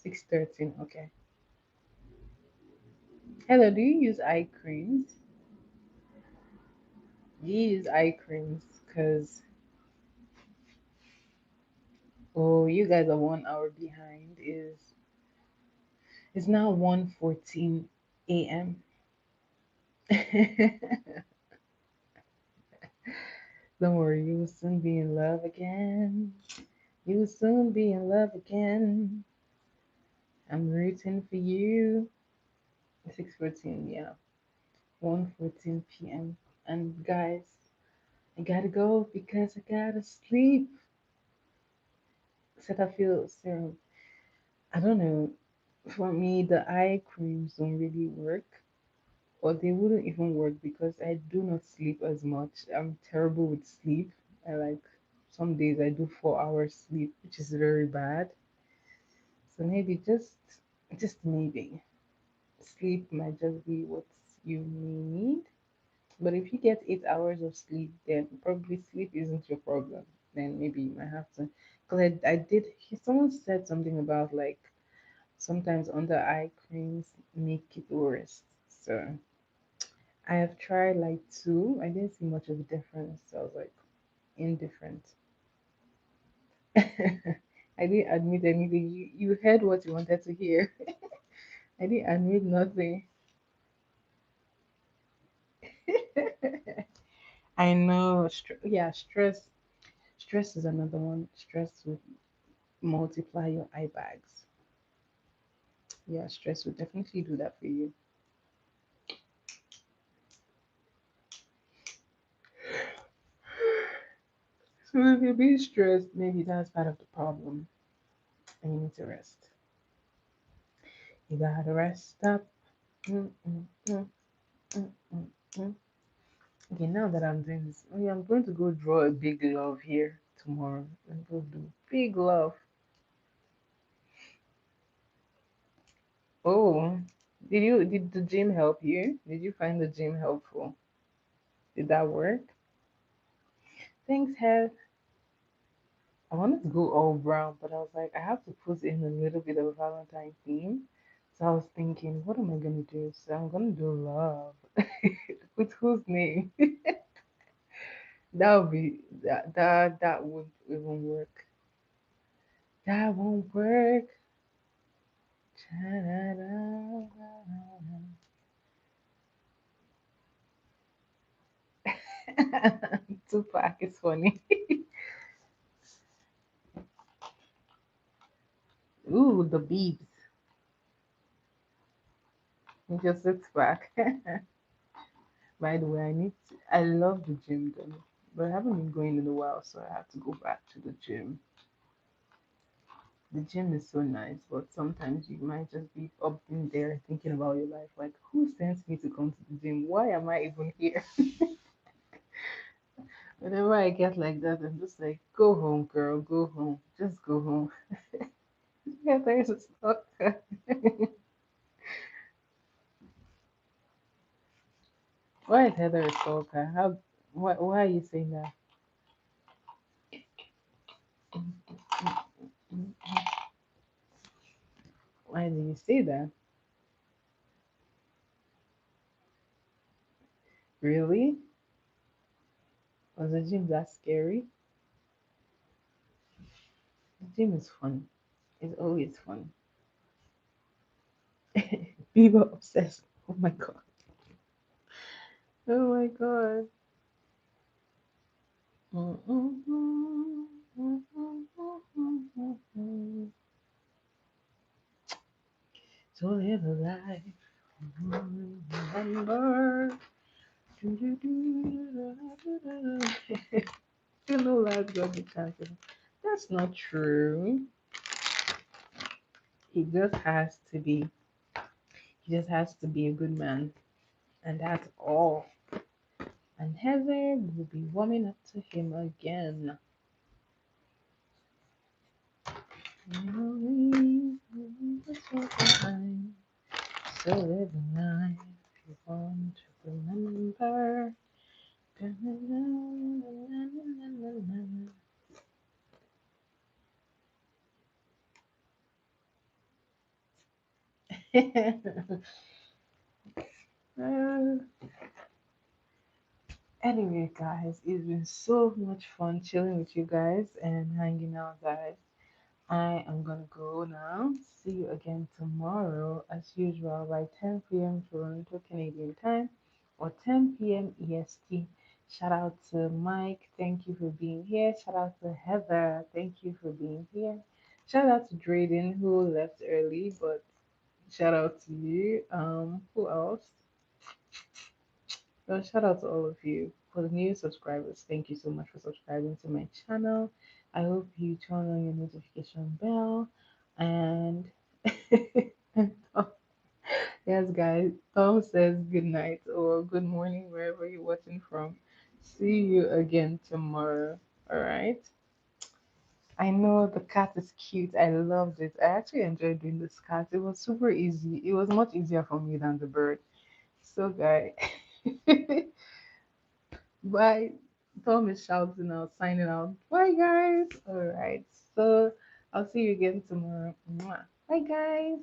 6:13. Okay. Hello, do you use eye creams? Do you use eye creams? Cause oh, you guys are 1 hour behind. Is it's now 1:14 a.m. Don't worry, you will soon be in love again. You will soon be in love again. I'm rooting for you. 6:14, yeah. 1:14 p.m. And guys, I gotta go because I gotta sleep. Said I feel serum. I don't know. For me, the eye creams don't really work, or they wouldn't even work because I do not sleep as much. I'm terrible with sleep. I like some days I do 4 hours sleep, which is very bad. So maybe just maybe sleep might just be what you need. But if you get 8 hours of sleep, then probably sleep isn't your problem. Then maybe you might have to. Because I did. Someone said something about like sometimes under eye creams make it worse. So I have tried like two. I didn't see much of a difference. So I was like indifferent. I didn't admit anything. You heard what you wanted to hear. I didn't admit nothing. I know. Yeah, stress. Stress is another one. Stress will multiply your eye bags. Yeah, stress will definitely do that for you. So if you're being stressed, maybe that's part of the problem, and you need to rest. You gotta rest up. Mm, mm, mm, mm, mm, mm. Okay, now that I'm doing this, oh yeah, I'm going to go draw a big love here tomorrow. I'm going to do big love. Oh, did the gym help you? Did you find the gym helpful? Did that work? Thanks, Head. I wanted to go all brown, but I was like, I have to put in a little bit of Valentine theme. So I was thinking, what am I gonna do? So I'm gonna do love. With whose name? That would be that would even work. That won't work. Tupac is funny. Ooh, the beats. He just sits back. By the way, I love the gym though, but I haven't been going in a while, so I have to go back to the gym. The gym is so nice, but sometimes you might just be up in there thinking about your life, like, who sent me to come to the gym? Why am I even here? Whenever I get like that, I'm just like, go home, girl, go home, just go home. Yeah, there's a stalker. Why is Heather a stalker? How? Why are you saying that? Why do you say that? Really? Was the gym that scary? The gym is fun. It's always fun. People obsessed. Oh my god. Oh my god. To live a life, remember. You know life got the chances. That's not true. He just has to be. He just has to be a good man, and that's all. And Heather will be warming up to him again. So live a life you want to remember. Uh, anyway, guys, it's been so much fun chilling with you guys and hanging out, guys. I am gonna go now. See you again tomorrow, as usual, by 10 p.m. Toronto Canadian time or 10 p.m. EST. Shout out to Mike, thank you for being here. Shout out to Heather, thank you for being here. Shout out to Drayden, who left early, but shout out to you. Who else? Well, shout out to all of you. For the new subscribers, thank you so much for subscribing to my channel. I hope you turn on your notification bell. And yes, guys, Tom says good night or good morning wherever you're watching from. See you again tomorrow. All right. I know the cat is cute. I loved it. I actually enjoyed doing this cat. It was super easy. It was much easier for me than the bird. So, guys. Bye. Tom is shouting out, signing out. Bye, guys. All right. So I'll see you again tomorrow. Mwah. Bye, guys.